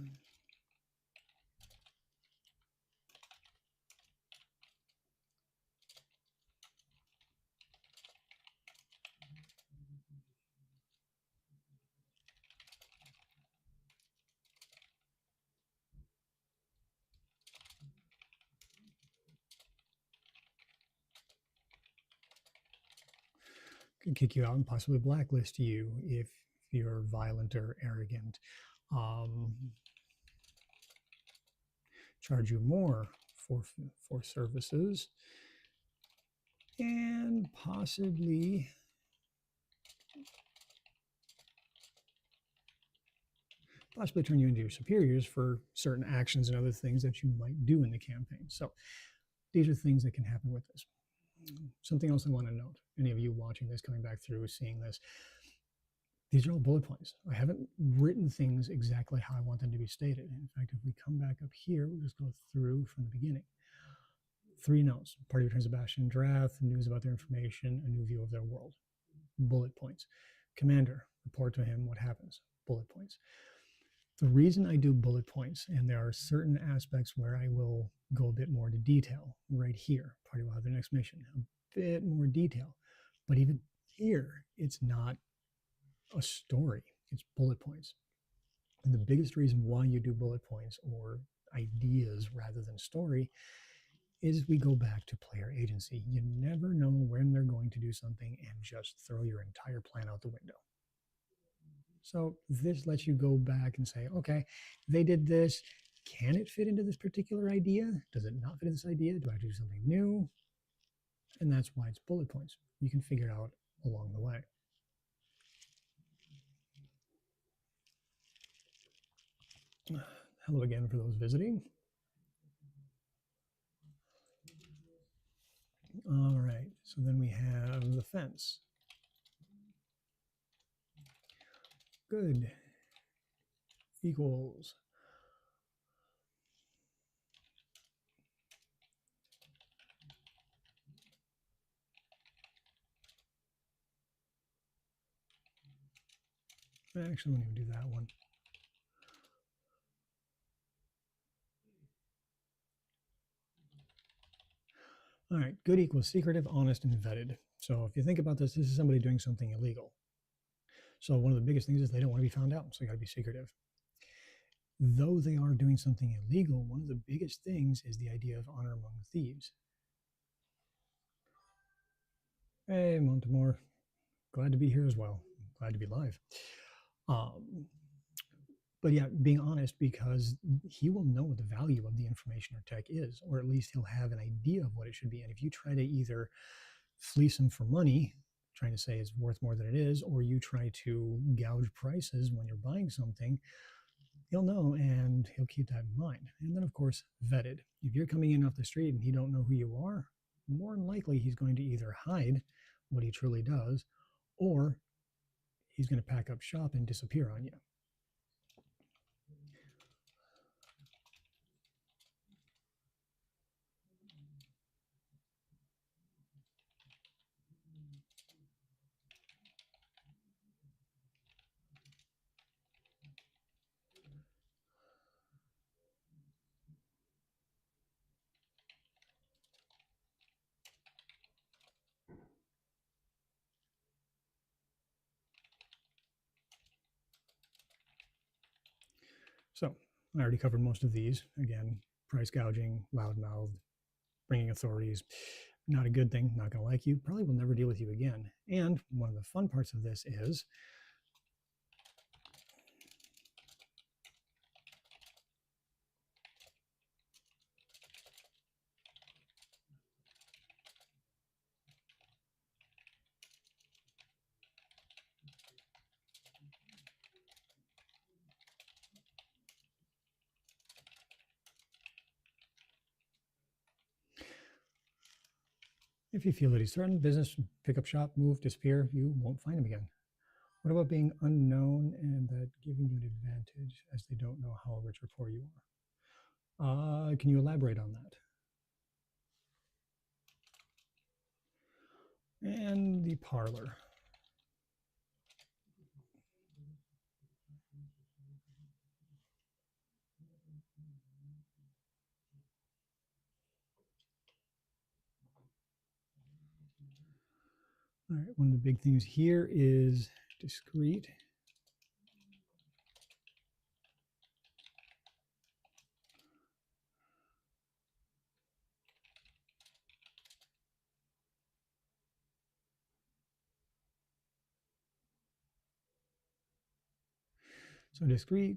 could kick you out and possibly blacklist you if you're violent or arrogant. Charge you more for services, and possibly turn you into your superiors for certain actions and other things that you might do in the campaign. So these are things that can happen with this. Something else I want to note, any of you watching this, coming back through, seeing this, these are all bullet points. I haven't written things exactly how I want them to be stated. In fact, if we come back up here, we'll just go through from the beginning. 3 notes: party returns a bastion draft, news about their information, a new view of their world. Bullet points. Commander, report to him what happens. Bullet points. The reason I do bullet points, and there are certain aspects where I will go a bit more into detail, right here, party will have their next mission, a bit more detail. But even here, it's not a story, it's bullet points. And the biggest reason why you do bullet points or ideas rather than story is we go back to player agency. You never know when they're going to do something and just throw your entire plan out the window. So this lets you go back and say, okay, they did this. Can it fit into this particular idea? Does it not fit into this idea? Do I have to do something new? And that's why it's bullet points. You can figure it out along the way. Hello again for those visiting. All right, so then we have the fence. Good equals actually, let me do that one. All right, good equals secretive, honest, and vetted. So if you think about this, this is somebody doing something illegal. So one of the biggest things is they don't want to be found out, so you got to be secretive. Though they are doing something illegal, one of the biggest things is the idea of honor among thieves. Hey, Montemore, glad to be here as well. Glad to be live. But yeah, being honest, because he will know what the value of the information or tech is, or at least he'll have an idea of what it should be. And if you try to either fleece him for money, trying to say it's worth more than it is, or you try to gouge prices when you're buying something, he'll know and he'll keep that in mind. And then, of course, vetted. If you're coming in off the street and he don't know who you are, more than likely he's going to either hide what he truly does, or he's going to pack up shop and disappear on you. So I already covered most of these. Again, price gouging, loudmouth, bringing authorities, not a good thing, not going to like you, probably will never deal with you again. And one of the fun parts of this is if you feel that he's threatened, business, pick up shop, move, disappear, you won't find him again. What about being unknown and that giving you an advantage as they don't know how rich or poor you are? Can you elaborate on that? And the parlor. All right, one of the big things here is discreet. So discreet,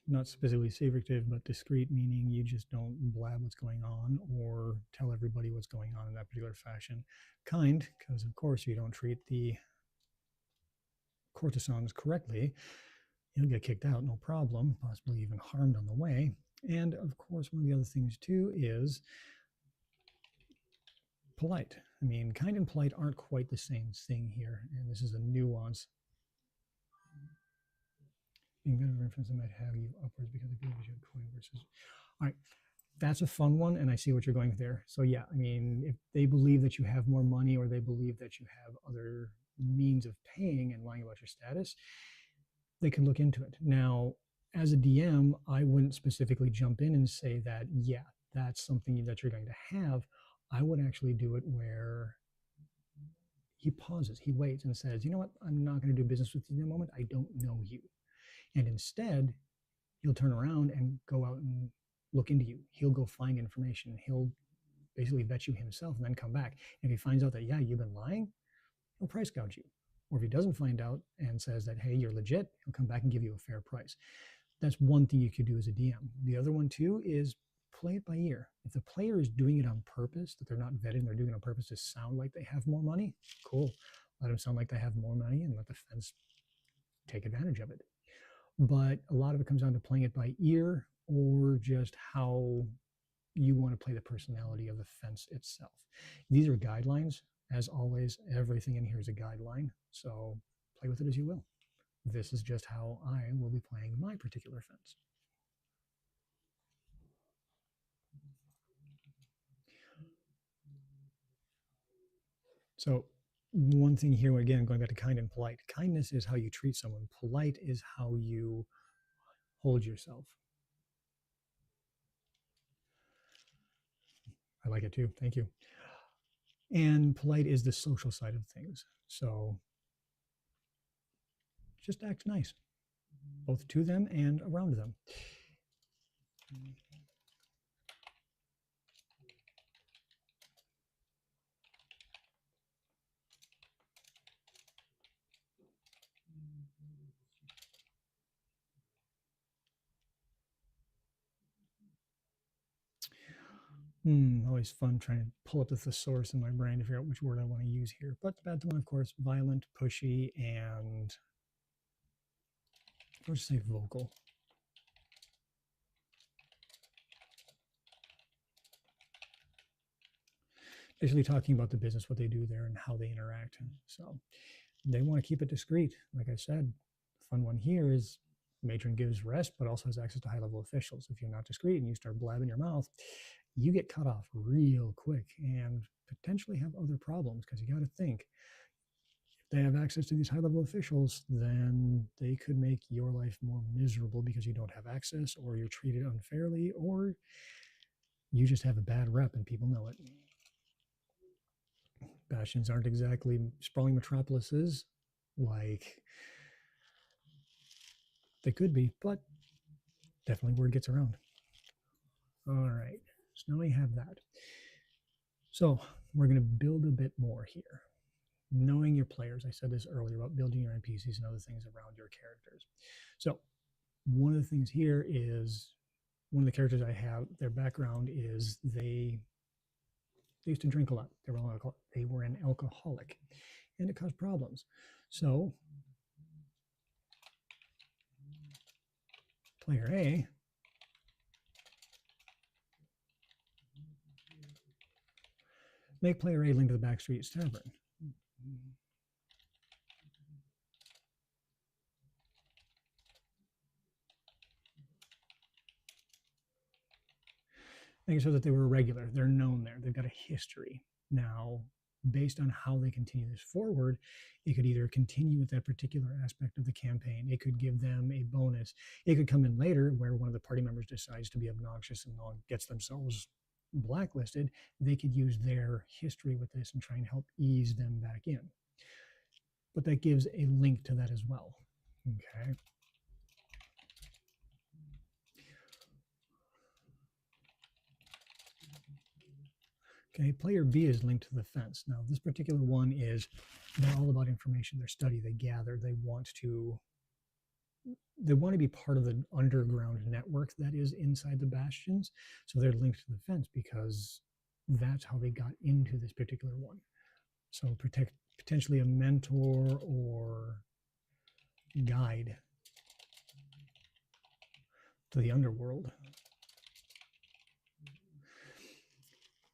not specifically secretive, but discreet, meaning you just don't blab what's going on or tell everybody what's going on in that particular fashion. Kind, because of course you don't treat the courtesans correctly, you'll get kicked out, no problem, possibly even harmed on the way. And of course, one of the other things too is polite. I mean, kind and polite aren't quite the same thing here, and this is a nuance. Being better reference that might have you upwards because of you coin versus. All right, that's a fun one, and I see what you're going there. So yeah, I mean, if they believe that you have more money or they believe that you have other means of paying and lying about your status, they can look into it. Now, as a DM, I wouldn't specifically jump in and say that, yeah, that's something that you're going to have. I would actually do it where he pauses, he waits and says, you know what, I'm not going to do business with you in a moment. I don't know you. And instead, he'll turn around and go out and look into you. He'll go find information. He'll basically vet you himself and then come back. And if he finds out that, yeah, you've been lying, he'll price gouge you. Or if he doesn't find out and says that, hey, you're legit, he'll come back and give you a fair price. That's one thing you could do as a DM. The other one, too, is play it by ear. If the player is doing it on purpose, that they're not vetted, they're doing it on purpose to sound like they have more money, cool. Let them sound like they have more money and let the fence take advantage of it. But a lot of it comes down to playing it by ear or just how you want to play the personality of the fence itself. These are guidelines. As always, everything in here is a guideline, so play with it as you will. This is just how I will be playing my particular fence. So one thing here, again, going back to kind and polite. Kindness is how you treat someone. Polite is how you hold yourself. I like it too. Thank you. And polite is the social side of things. So just act nice, both to them and around them. Always fun trying to pull up the thesaurus in my brain to figure out which word I want to use here. But the bad one, of course, violent, pushy, and let's say vocal. Basically talking about the business, what they do there, and how they interact. So they want to keep it discreet. Like I said, the fun one here is matron gives rest, but also has access to high-level officials. If you're not discreet and you start blabbing your mouth, you get cut off real quick and potentially have other problems because you got to think if they have access to these high-level officials, then they could make your life more miserable because you don't have access or you're treated unfairly or you just have a bad rep and people know it. Bastions aren't exactly sprawling metropolises like they could be, but definitely word gets around. All right, so now we have that. So we're going to build a bit more here. Knowing your players, I said this earlier about building your NPCs and other things around your characters. So one of the things here is one of the characters I have, their background is they used to drink a lot. They were an alcoholic, and it caused problems. So player A make player A link to the Backstreet Tavern. Making sure that they were regular, they're known there, they've got a history. Now, based on how they continue this forward, it could either continue with that particular aspect of the campaign, it could give them a bonus, it could come in later where one of the party members decides to be obnoxious and gets themselves blacklisted. They could use their history with this and try and help ease them back in. But that gives a link to that as well. Okay. Okay, player B is linked to the fence. Now, this particular one is, they're all about information, their study, they gather, they want to they want to be part of the underground network that is inside the bastions. So they're linked to the fence because that's how they got into this particular one. So protect potentially a mentor or guide to the underworld.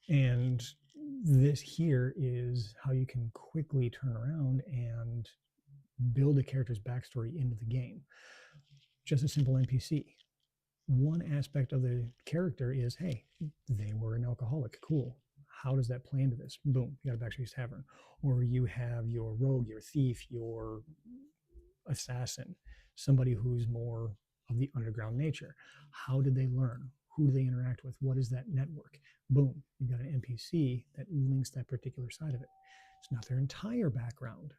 And this here is how you can quickly turn around and build a character's backstory into the game. Just a simple NPC. One aspect of the character is, hey, they were an alcoholic. Cool. How does that play into this? Boom, you got a backstory tavern. Or you have your rogue, your thief, your assassin, somebody who's more of the underground nature. How did they learn? Who do they interact with? What is that network? Boom, you've got an NPC that links that particular side of it. It's not their entire background,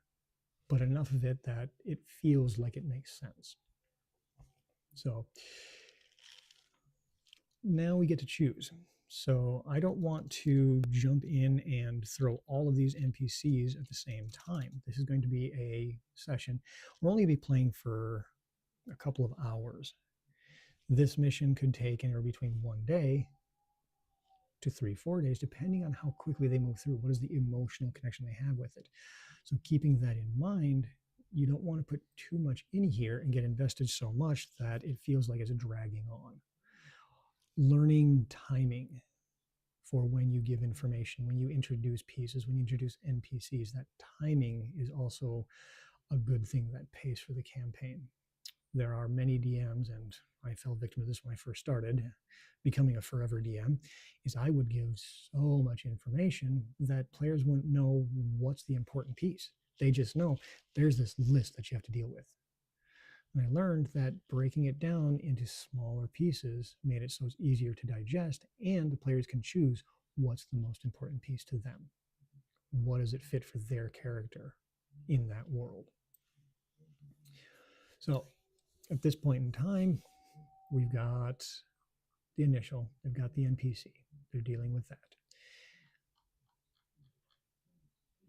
but enough of it that it feels like it makes sense. So now we get to choose. So I don't want to jump in and throw all of these NPCs at the same time. This is going to be a session. We'll only be playing for a couple of hours. This mission could take anywhere between 1 day to 3-4 days, depending on how quickly they move through. What is the emotional connection they have with it? So keeping that in mind, you don't want to put too much in here and get invested so much that it feels like it's dragging on. Learning timing for when you give information, when you introduce pieces, when you introduce NPCs, that timing is also a good thing that pays for the campaign. There are many DMs, and I fell victim to this when I first started becoming a forever DM, is I would give so much information that players wouldn't know what's the important piece. They just know there's this list that you have to deal with. And I learned that breaking it down into smaller pieces made it so it's easier to digest, and the players can choose what's the most important piece to them. What does it fit for their character in that world? So at this point in time, we've got the initial, they've got the NPC, they're dealing with that.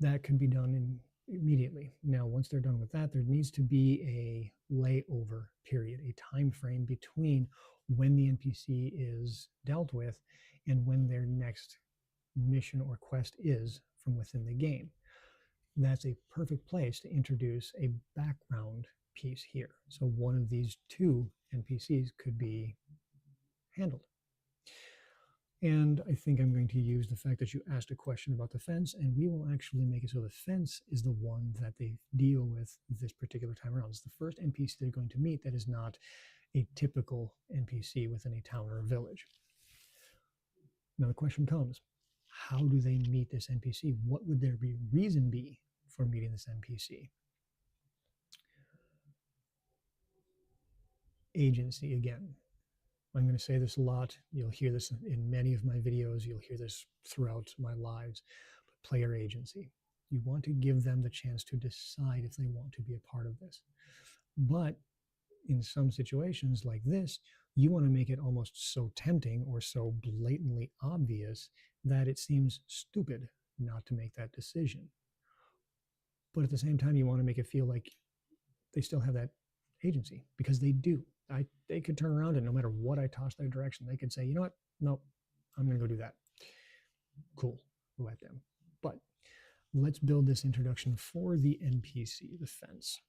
That could be done immediately. Now, once they're done with that, there needs to be a layover period, a time frame between when the NPC is dealt with and when their next mission or quest is from within the game. That's a perfect place to introduce a background piece here. So one of these two NPCs could be handled. And I think I'm going to use the fact that you asked a question about the fence, and we will actually make it so the fence is the one that they deal with this particular time around. It's the first NPC they're going to meet that is not a typical NPC within a town or a village. Now the question comes, how do they meet this NPC? What would their reason be for meeting this NPC? Agency again. I'm going to say this a lot. You'll hear this in many of my videos. You'll hear this throughout my lives. But player agency. You want to give them the chance to decide if they want to be a part of this. But in some situations like this, you want to make it almost so tempting or so blatantly obvious that it seems stupid not to make that decision. But at the same time, you want to make it feel like they still have that agency, because they do. They could turn around and no matter what I toss their direction, they could say, you know what? Nope, I'm going to go do that. Cool, let them. But let's build this introduction for the NPC, the fence.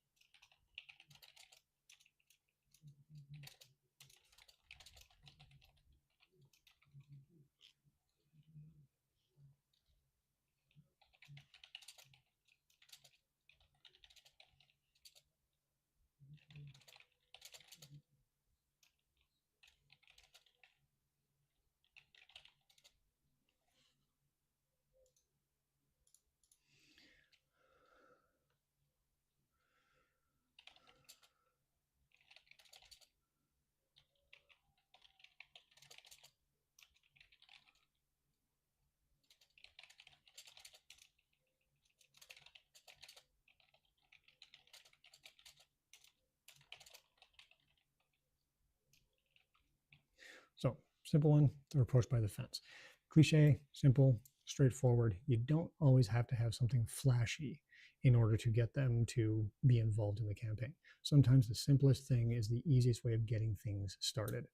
So, simple one, they're approached by the fence. Cliche, simple, straightforward. You don't always have to have something flashy in order to get them to be involved in the campaign. Sometimes the simplest thing is the easiest way of getting things started.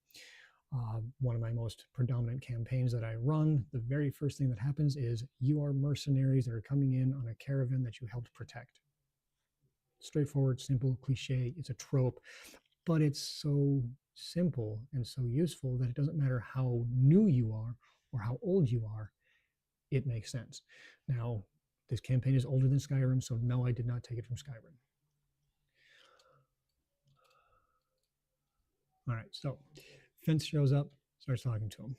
One of my most predominant campaigns that I run, the very first thing that happens is you are mercenaries that are coming in on a caravan that you helped protect. Straightforward, simple, cliche, it's a trope, but it's so simple and so useful that it doesn't matter how new you are or how old you are, it makes sense. Now, this campaign is older than Skyrim, so no, I did not take it from Skyrim. All right, so Fence shows up, starts talking to him.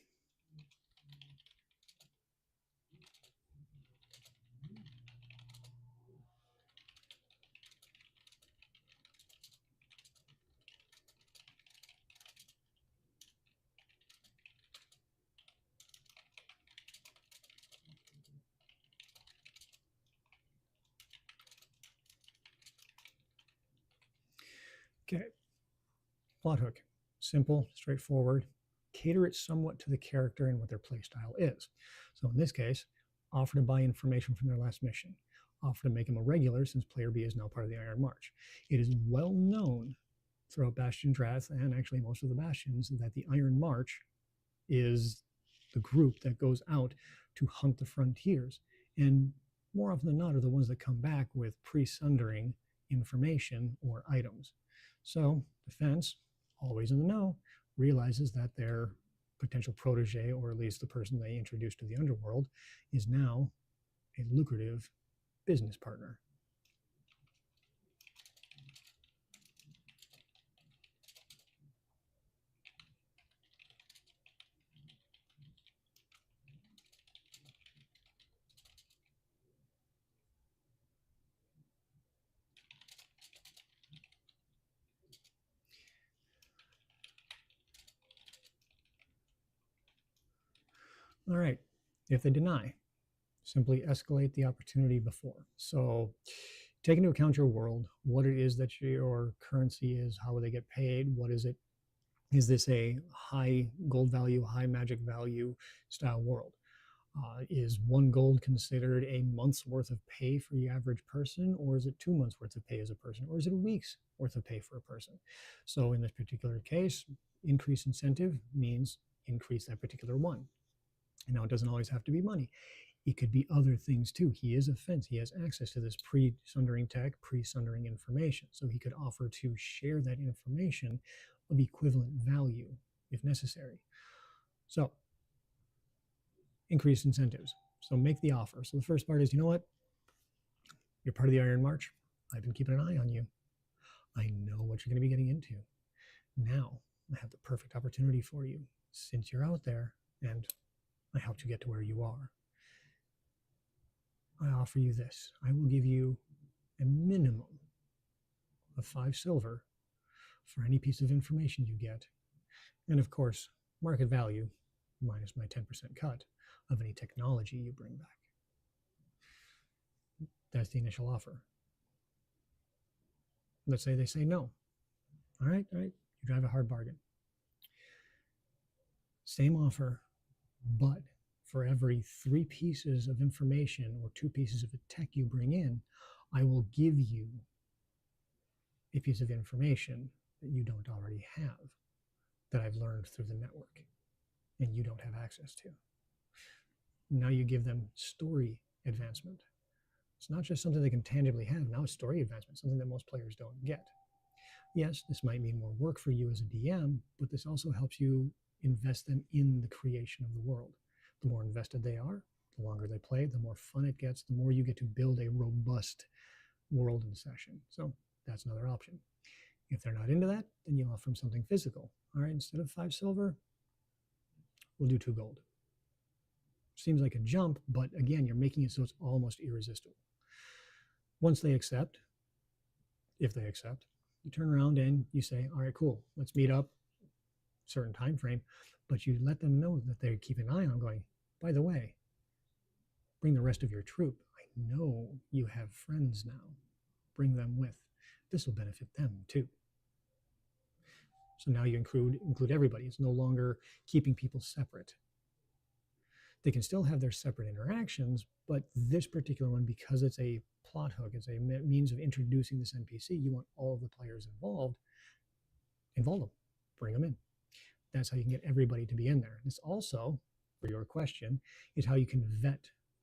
Okay, plot hook. Simple, straightforward. Cater it somewhat to the character and what their playstyle is. So in this case, offer to buy information from their last mission. Offer to make them a regular since player B is now part of the Iron March. It is well known throughout Bastion Drath and actually most of the Bastions that the Iron March is the group that goes out to hunt the frontiers. And more often than not are the ones that come back with pre-sundering information or items. So the Fence, always in the know, realizes that their potential protege, or at least the person they introduced to the underworld, is now a lucrative business partner. All right, if they deny, simply escalate the opportunity before. So take into account your world, what it is that your currency is, how will they get paid, what is it? Is this a high gold value, high magic value style world? Is 1 gold considered a month's worth of pay for the average person, or is it 2 months worth of pay as a person, or is it a week's worth of pay for a person? So in this particular case, increase incentive means increase that particular one. And now it doesn't always have to be money. It could be other things too. He is a Fence. He has access to this pre-sundering tech, pre-sundering information. So he could offer to share that information of equivalent value if necessary. So increase incentives. So make the offer. So the first part is, you know what? You're part of the Iron March. I've been keeping an eye on you. I know what you're going to be getting into. Now I have the perfect opportunity for you since you're out there and I helped you get to where you are. I offer you this. I will give you a minimum of 5 silver for any piece of information you get. And of course, market value minus my 10% cut of any technology you bring back. That's the initial offer. Let's say they say no. All right, you drive a hard bargain. Same offer, but for every 3 pieces of information or 2 pieces of tech you bring in, I will give you a piece of information that you don't already have, that I've learned through the network and you don't have access to. Now you give them story advancement. It's not just something they can tangibly have. Now it's story advancement, something that most players don't get. Yes, this might mean more work for you as a DM, but this also helps you invest them in the creation of the world. The more invested they are, the longer they play, the more fun it gets, the more you get to build a robust world in session. So that's another option. If they're not into that, then you offer them something physical. All right, instead of 5 silver, we'll do 2 gold. Seems like a jump, but again, you're making it so it's almost irresistible. Once they accept, if they accept, you turn around and you say, all right, cool, let's meet up, certain time frame, but you let them know that they keep an eye on going, by the way, bring the rest of your troop. I know you have friends now. Bring them with. This will benefit them too. So now you include everybody. It's no longer keeping people separate. They can still have their separate interactions, but this particular one, because it's a plot hook, it's a means of introducing this NPC, you want all of the players involved, involve them, bring them in. That's how you can get everybody to be in there. This also, for your question, is how you can vet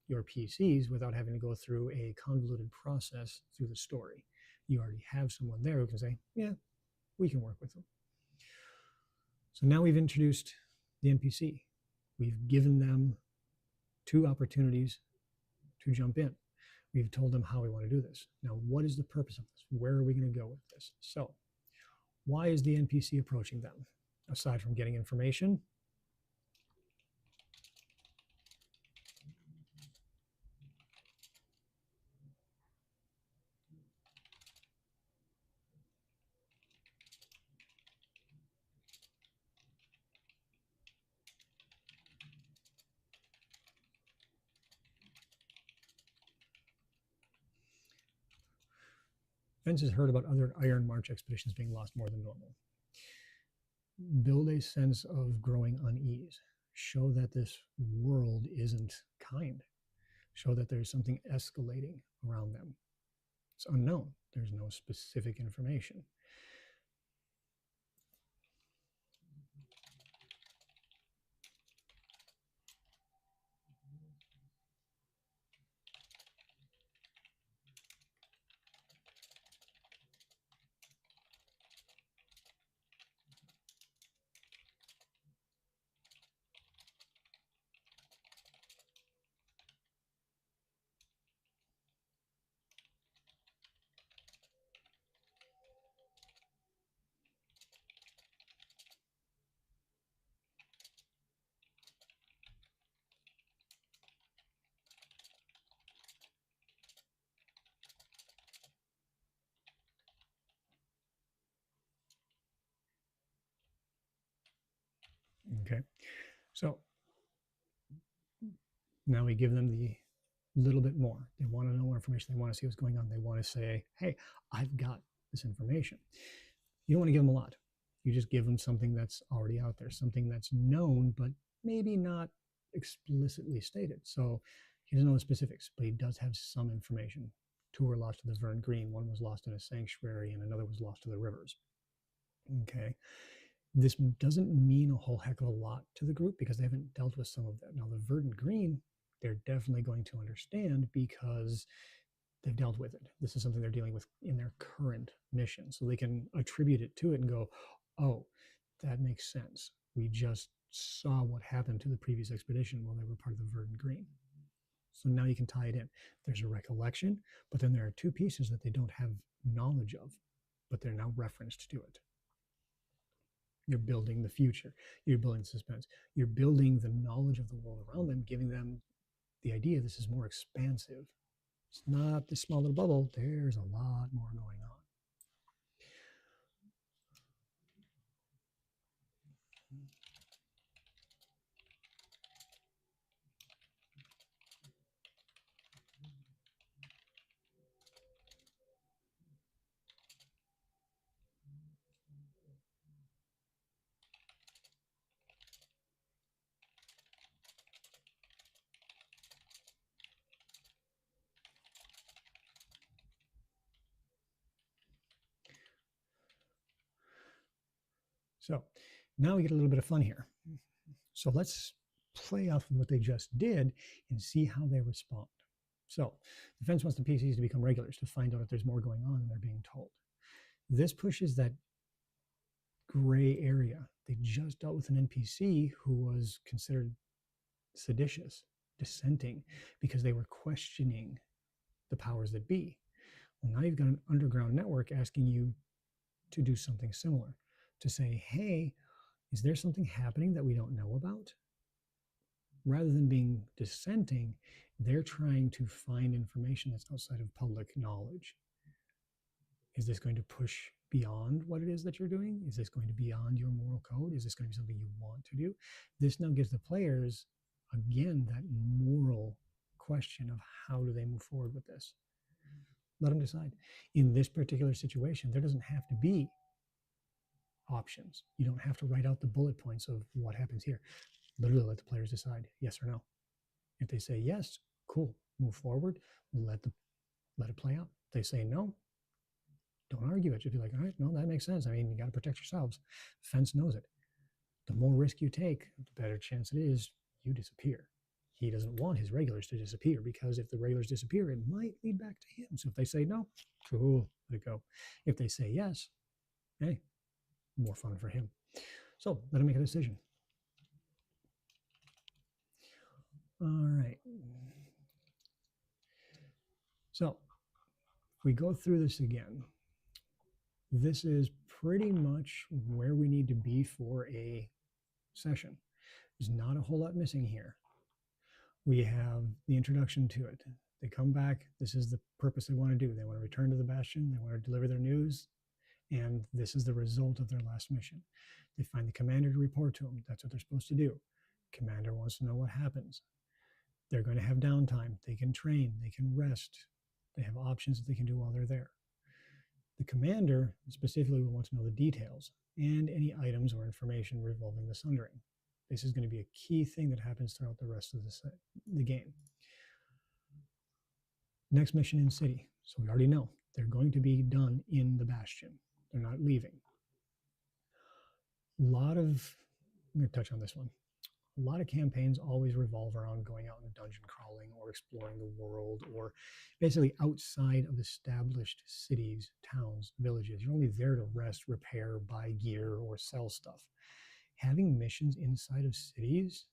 your PCs without having to go through a convoluted process through the story. You already have someone there who can say, yeah, we can work with them. So now we've introduced the NPC. We've given them 2 opportunities to jump in. We've told them how we want to do this. Now, what is the purpose of this? Where are we going to go with this? So, why is the NPC approaching them? Aside from getting information, Vince has heard about other Iron March expeditions being lost more than normal. Build a sense of growing unease. Show that this world isn't kind. Show that there's something escalating around them. It's unknown. There's no specific information. Okay, so now we give them the little bit more. They want to know more information. They want to see what's going on. They want to say, hey, I've got this information. You don't want to give them a lot. You just give them something that's already out there, something that's known, but maybe not explicitly stated. So he doesn't know the specifics, but he does have some information. 2 were lost to the Vern Green, 1 was lost in a sanctuary, and another was lost to the rivers. Okay. This doesn't mean a whole heck of a lot to the group because they haven't dealt with some of that. Now, the Verdant Green, they're definitely going to understand because they've dealt with it. This is something they're dealing with in their current mission. So they can attribute it to it and go, oh, that makes sense. We just saw what happened to the previous expedition while they were part of the Verdant Green. So now you can tie it in. There's a recollection, but then there are 2 pieces that they don't have knowledge of, but they're now referenced to it. You're building the future. You're building suspense. You're building the knowledge of the world around them, giving them the idea this is more expansive. It's not this small little bubble. There's a lot more going on. So now we get a little bit of fun here. So let's play off of what they just did and see how they respond. So the fence wants the PCs to become regulars to find out if there's more going on than they're being told. This pushes that gray area. They just dealt with an NPC who was considered seditious, dissenting, because they were questioning the powers that be. Well, now you've got an underground network asking you to do something similar, to say, hey, is there something happening that we don't know about? Rather than being dissenting, they're trying to find information that's outside of public knowledge. Is this going to push beyond what it is that you're doing? Is this going to be beyond your moral code? Is this going to be something you want to do? This now gives the players, again, that moral question of how do they move forward with this? Let them decide. In this particular situation, there doesn't have to be options. You don't have to write out the bullet points of what happens here. Literally let the players decide yes or no. If they say yes, cool, move forward, let it play out. If they say no, don't argue it. Just be like, all right, no, that makes sense. I mean, you got to protect yourselves. Fence knows it. The more risk you take, the better chance it is you disappear. He doesn't want his regulars to disappear, because if the regulars disappear, it might lead back to him. So if they say no, cool, let it go. If they say yes, hey, more fun for him. So let him make a decision. All right. So if we go through this again, this is pretty much where we need to be for a session. There's not a whole lot missing here. We have the introduction to it. They come back. This is the purpose they want to do. They want to return to the Bastion. They want to deliver their news. And this is the result of their last mission. They find the commander to report to them. That's what they're supposed to do. Commander wants to know what happens. They're going to have downtime. They can train. They can rest. They have options that they can do while they're there. The commander specifically will want to know the details and any items or information revolving the sundering. This is going to be a key thing that happens throughout the rest of the game. Next mission in city. So we already know they're going to be done in the Bastion. They're not leaving. I'm going to touch on this one. A lot of campaigns always revolve around going out and dungeon crawling or exploring the world, or basically outside of established cities, towns, villages. You're only there to rest, repair, buy gear, or sell stuff. Having missions inside of cities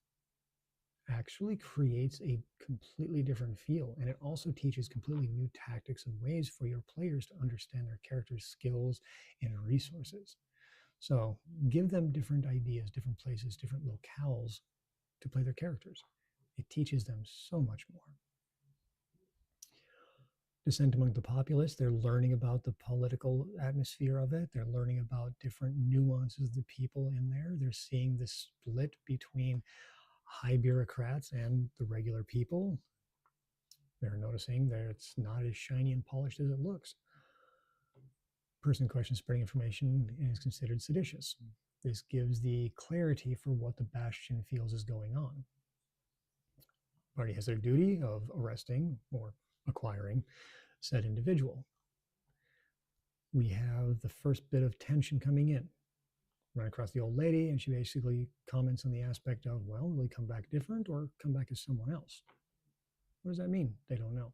actually creates a completely different feel, and it also teaches completely new tactics and ways for your players to understand their characters' skills and resources. So give them different ideas, different places, different locales to play their characters. It teaches them so much more. Descent among the populace, they're learning about the political atmosphere of it. They're learning about different nuances of the people in there. They're seeing the split between high bureaucrats and the regular people. They're noticing that it's not as shiny and polished as it looks. Person in question spreading information is considered seditious. This gives the clarity for what the Bastion feels is going on. Party has their duty of arresting or acquiring said individual. We have the first bit of tension coming in. Run across the old lady, and she basically comments on the aspect of, well, will he come back different or come back as someone else? What does that mean? They don't know.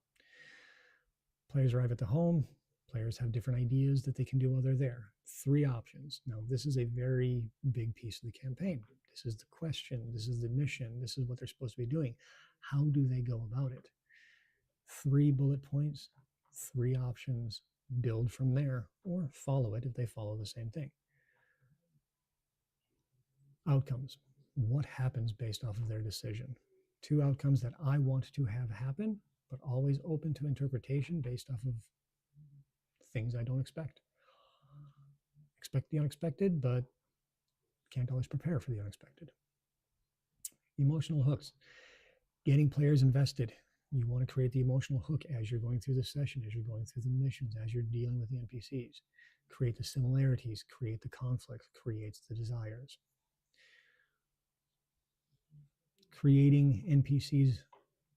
Players arrive at the home. Players have different ideas that they can do while they're there. 3 options. Now, this is a very big piece of the campaign. This is the question. This is the mission. This is what they're supposed to be doing. How do they go about it? 3 bullet points, 3 options, build from there, or follow it if they follow the same thing. Outcomes. What happens based off of their decision? 2 outcomes that I want to have happen, but always open to interpretation based off of things I don't expect. Expect the unexpected, but can't always prepare for the unexpected. Emotional hooks. Getting players invested. You want to create the emotional hook as you're going through the session, as you're going through the missions, as you're dealing with the NPCs. Create the similarities, create the conflicts, creates the desires. Creating NPCs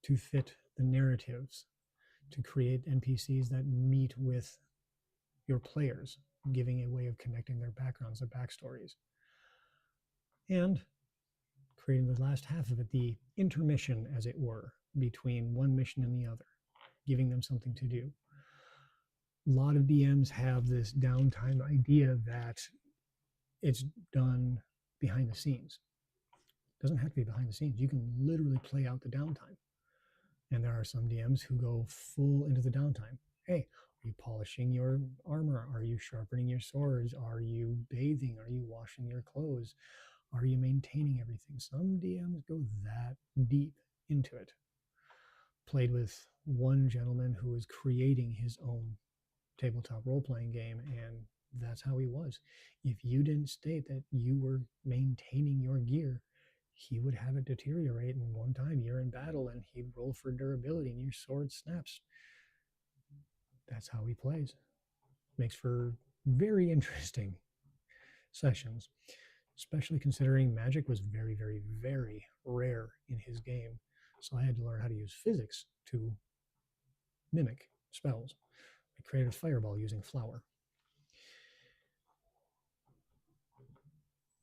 to fit the narratives, to create NPCs that meet with your players, giving a way of connecting their backgrounds, their backstories. And creating the last half of it, the intermission, as it were, between one mission and the other, giving them something to do. A lot of DMs have this downtime idea that it's done behind the scenes. It doesn't have to be behind the scenes. You can literally play out the downtime. And there are some DMs who go full into the downtime. Hey, are you polishing your armor? Are you sharpening your swords? Are you bathing? Are you washing your clothes? Are you maintaining everything? Some DMs go that deep into it. Played with one gentleman who was creating his own tabletop role-playing game, and that's how he was. If you didn't state that you were maintaining your gear, he would have it deteriorate, and one time you're in battle and he'd roll for durability and your sword snaps. That's how he plays. Makes for very interesting sessions, especially considering magic was very, very, very rare in his game. So I had to learn how to use physics to mimic spells. I created a fireball using flour.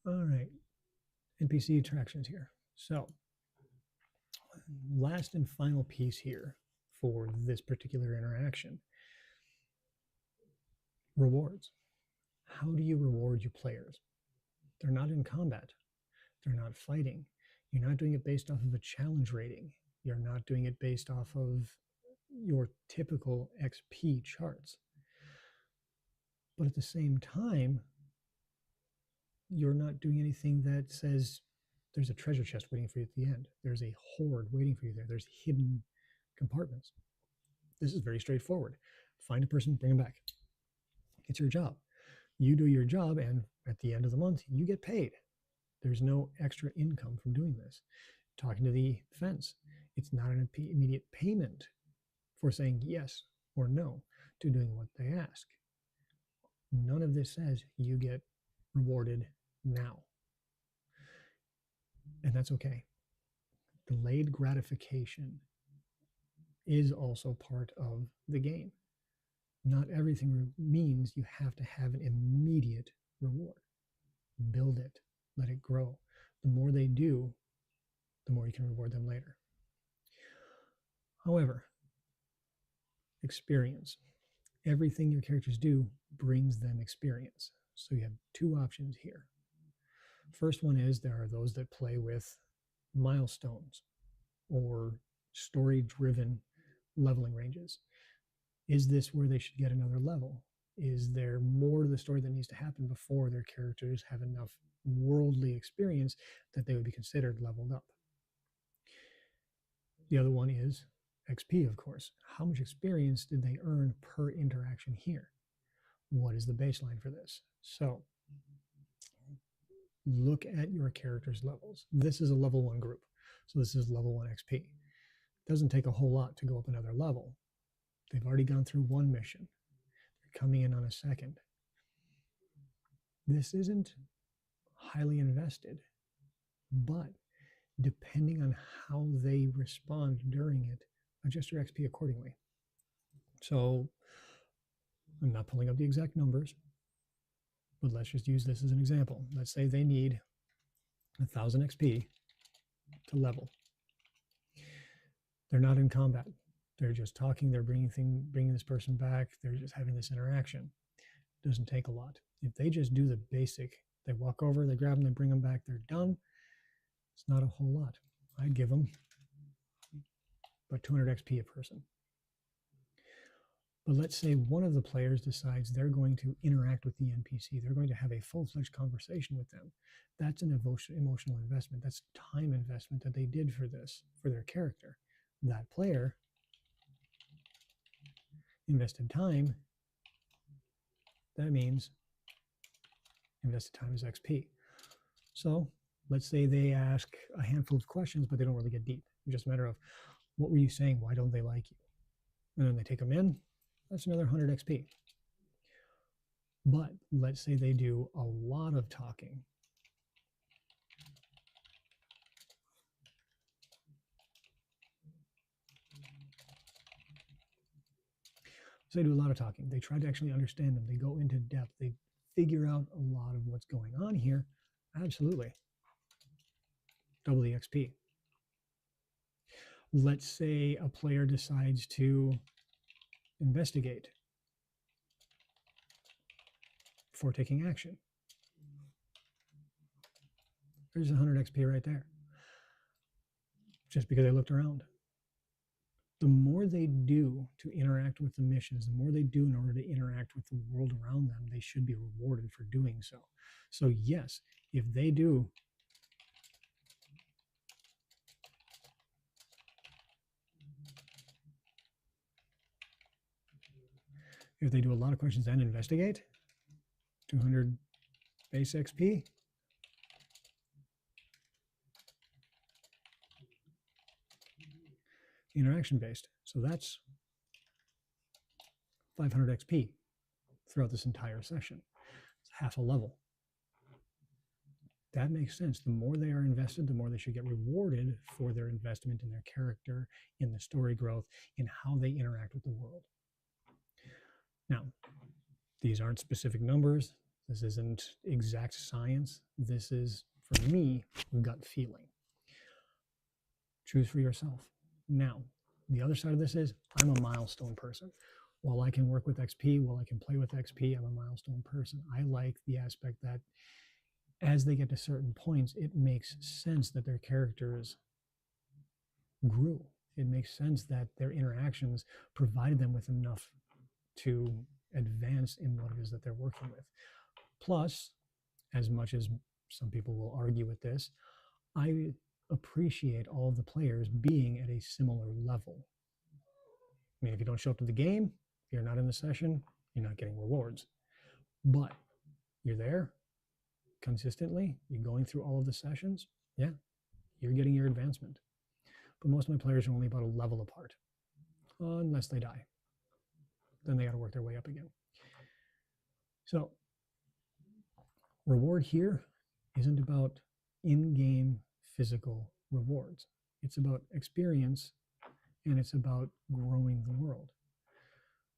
All right, NPC attractions here. So, last and final piece here for this particular interaction, rewards. How do you reward your players? They're not in combat, they're not fighting. You're not doing it based off of a challenge rating. You're not doing it based off of your typical XP charts. But at the same time, you're not doing anything that says there's a treasure chest waiting for you at the end. There's a hoard waiting for you there. There's hidden compartments. This is very straightforward. Find a person, bring them back. It's your job. You do your job, and at the end of the month, you get paid. There's no extra income from doing this. Talking to the fence, it's not an immediate payment for saying yes or no to doing what they ask. None of this says you get rewarded now. And that's okay. Delayed gratification is also part of the game. Not everything means you have to have an immediate reward. Build it, let it grow. The more they do, the more you can reward them later. However, experience. Everything your characters do brings them experience. So you have two options here. First one is there are those that play with milestones or story-driven leveling ranges. Is this where they should get another level? Is there more to the story that needs to happen before their characters have enough worldly experience that they would be considered leveled up? The other one is XP, of course. How much experience did they earn per interaction here? What is the baseline for this? So look at your character's levels. This is a level 1 group. So this is level 1 XP. It doesn't take a whole lot to go up another level. They've already gone through one mission. They're coming in on a second. This isn't highly invested, but depending on how they respond during it, adjust your XP accordingly. So I'm not pulling up the exact numbers, but let's just use this as an example. Let's say they need 1,000 XP to level. They're not in combat. They're just talking. They're bringing this person back. They're just having this interaction. It doesn't take a lot. If they just do the basic, they walk over, they grab them, they bring them back, they're done. It's not a whole lot. I'd give them about 200 XP a person. But let's say one of the players decides they're going to interact with the NPC. They're going to have a full-fledged conversation with them. That's an emotional investment. That's time investment that they did for this, for their character. That player invested time. That means invested time is XP. So let's say they ask a handful of questions, but they don't really get deep. It's just a matter of, what were you saying? Why don't they like you? And then they take them in. That's another 100 XP. But let's say they do a lot of talking. So they do a lot of talking. They try to actually understand them. They go into depth. They figure out a lot of what's going on here. Absolutely. Double the XP. Let's say a player decides to investigate before taking action. There's 100 XP right there. Just because they looked around. The more they do to interact with the missions, the more they do in order to interact with the world around them, they should be rewarded for doing so. So yes, if they do a lot of questions and investigate, 200 base XP. Interaction based. So that's 500 XP throughout this entire session. It's half a level. That makes sense. The more they are invested, the more they should get rewarded for their investment in their character, in the story growth, in how they interact with the world. Now, these aren't specific numbers. This isn't exact science. This is, for me, gut feeling. Choose for yourself. Now, the other side of this is I'm a milestone person. While I can work with XP, while I can play with XP, I'm a milestone person. I like the aspect that as they get to certain points, it makes sense that their characters grew. It makes sense that their interactions provided them with enough to advance in what it is that they're working with. Plus, as much as some people will argue with this, I appreciate all of the players being at a similar level. I mean, if you don't show up to the game, you're not in the session, you're not getting rewards. But you're there consistently, you're going through all of the sessions, yeah, you're getting your advancement. But most of my players are only about a level apart, unless they die. Then they got to work their way up again. So, reward here isn't about in-game physical rewards. It's about experience, and it's about growing the world.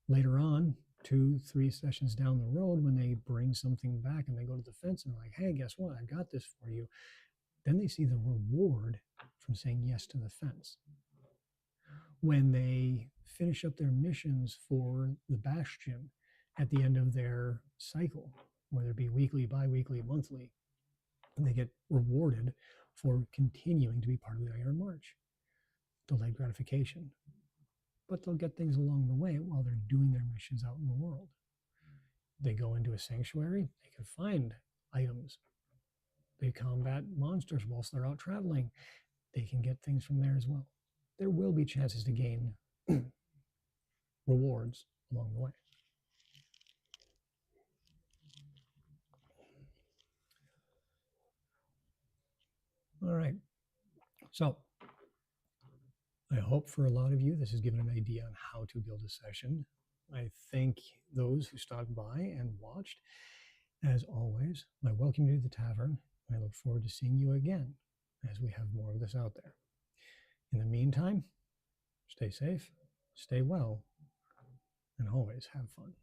Later on, 2-3 sessions down the road, when they bring something back and they go to the fence and they're like, hey, guess what? I got this for you. Then they see the reward from saying yes to the fence. When they finish up their missions for the bastion at the end of their cycle, whether it be weekly, bi-weekly, monthly, they get rewarded for continuing to be part of the Iron March. Delayed gratification. But they'll get things along the way while they're doing their missions out in the world. They go into a sanctuary, they can find items. They combat monsters whilst they're out traveling. They can get things from there as well. There will be chances to gain rewards along the way. All right. So I hope for a lot of you this has given an idea on how to build a session. I thank those who stopped by and watched. As always, I welcome you to the tavern. I look forward to seeing you again as we have more of this out there. In the meantime, stay safe, stay well, and always have fun.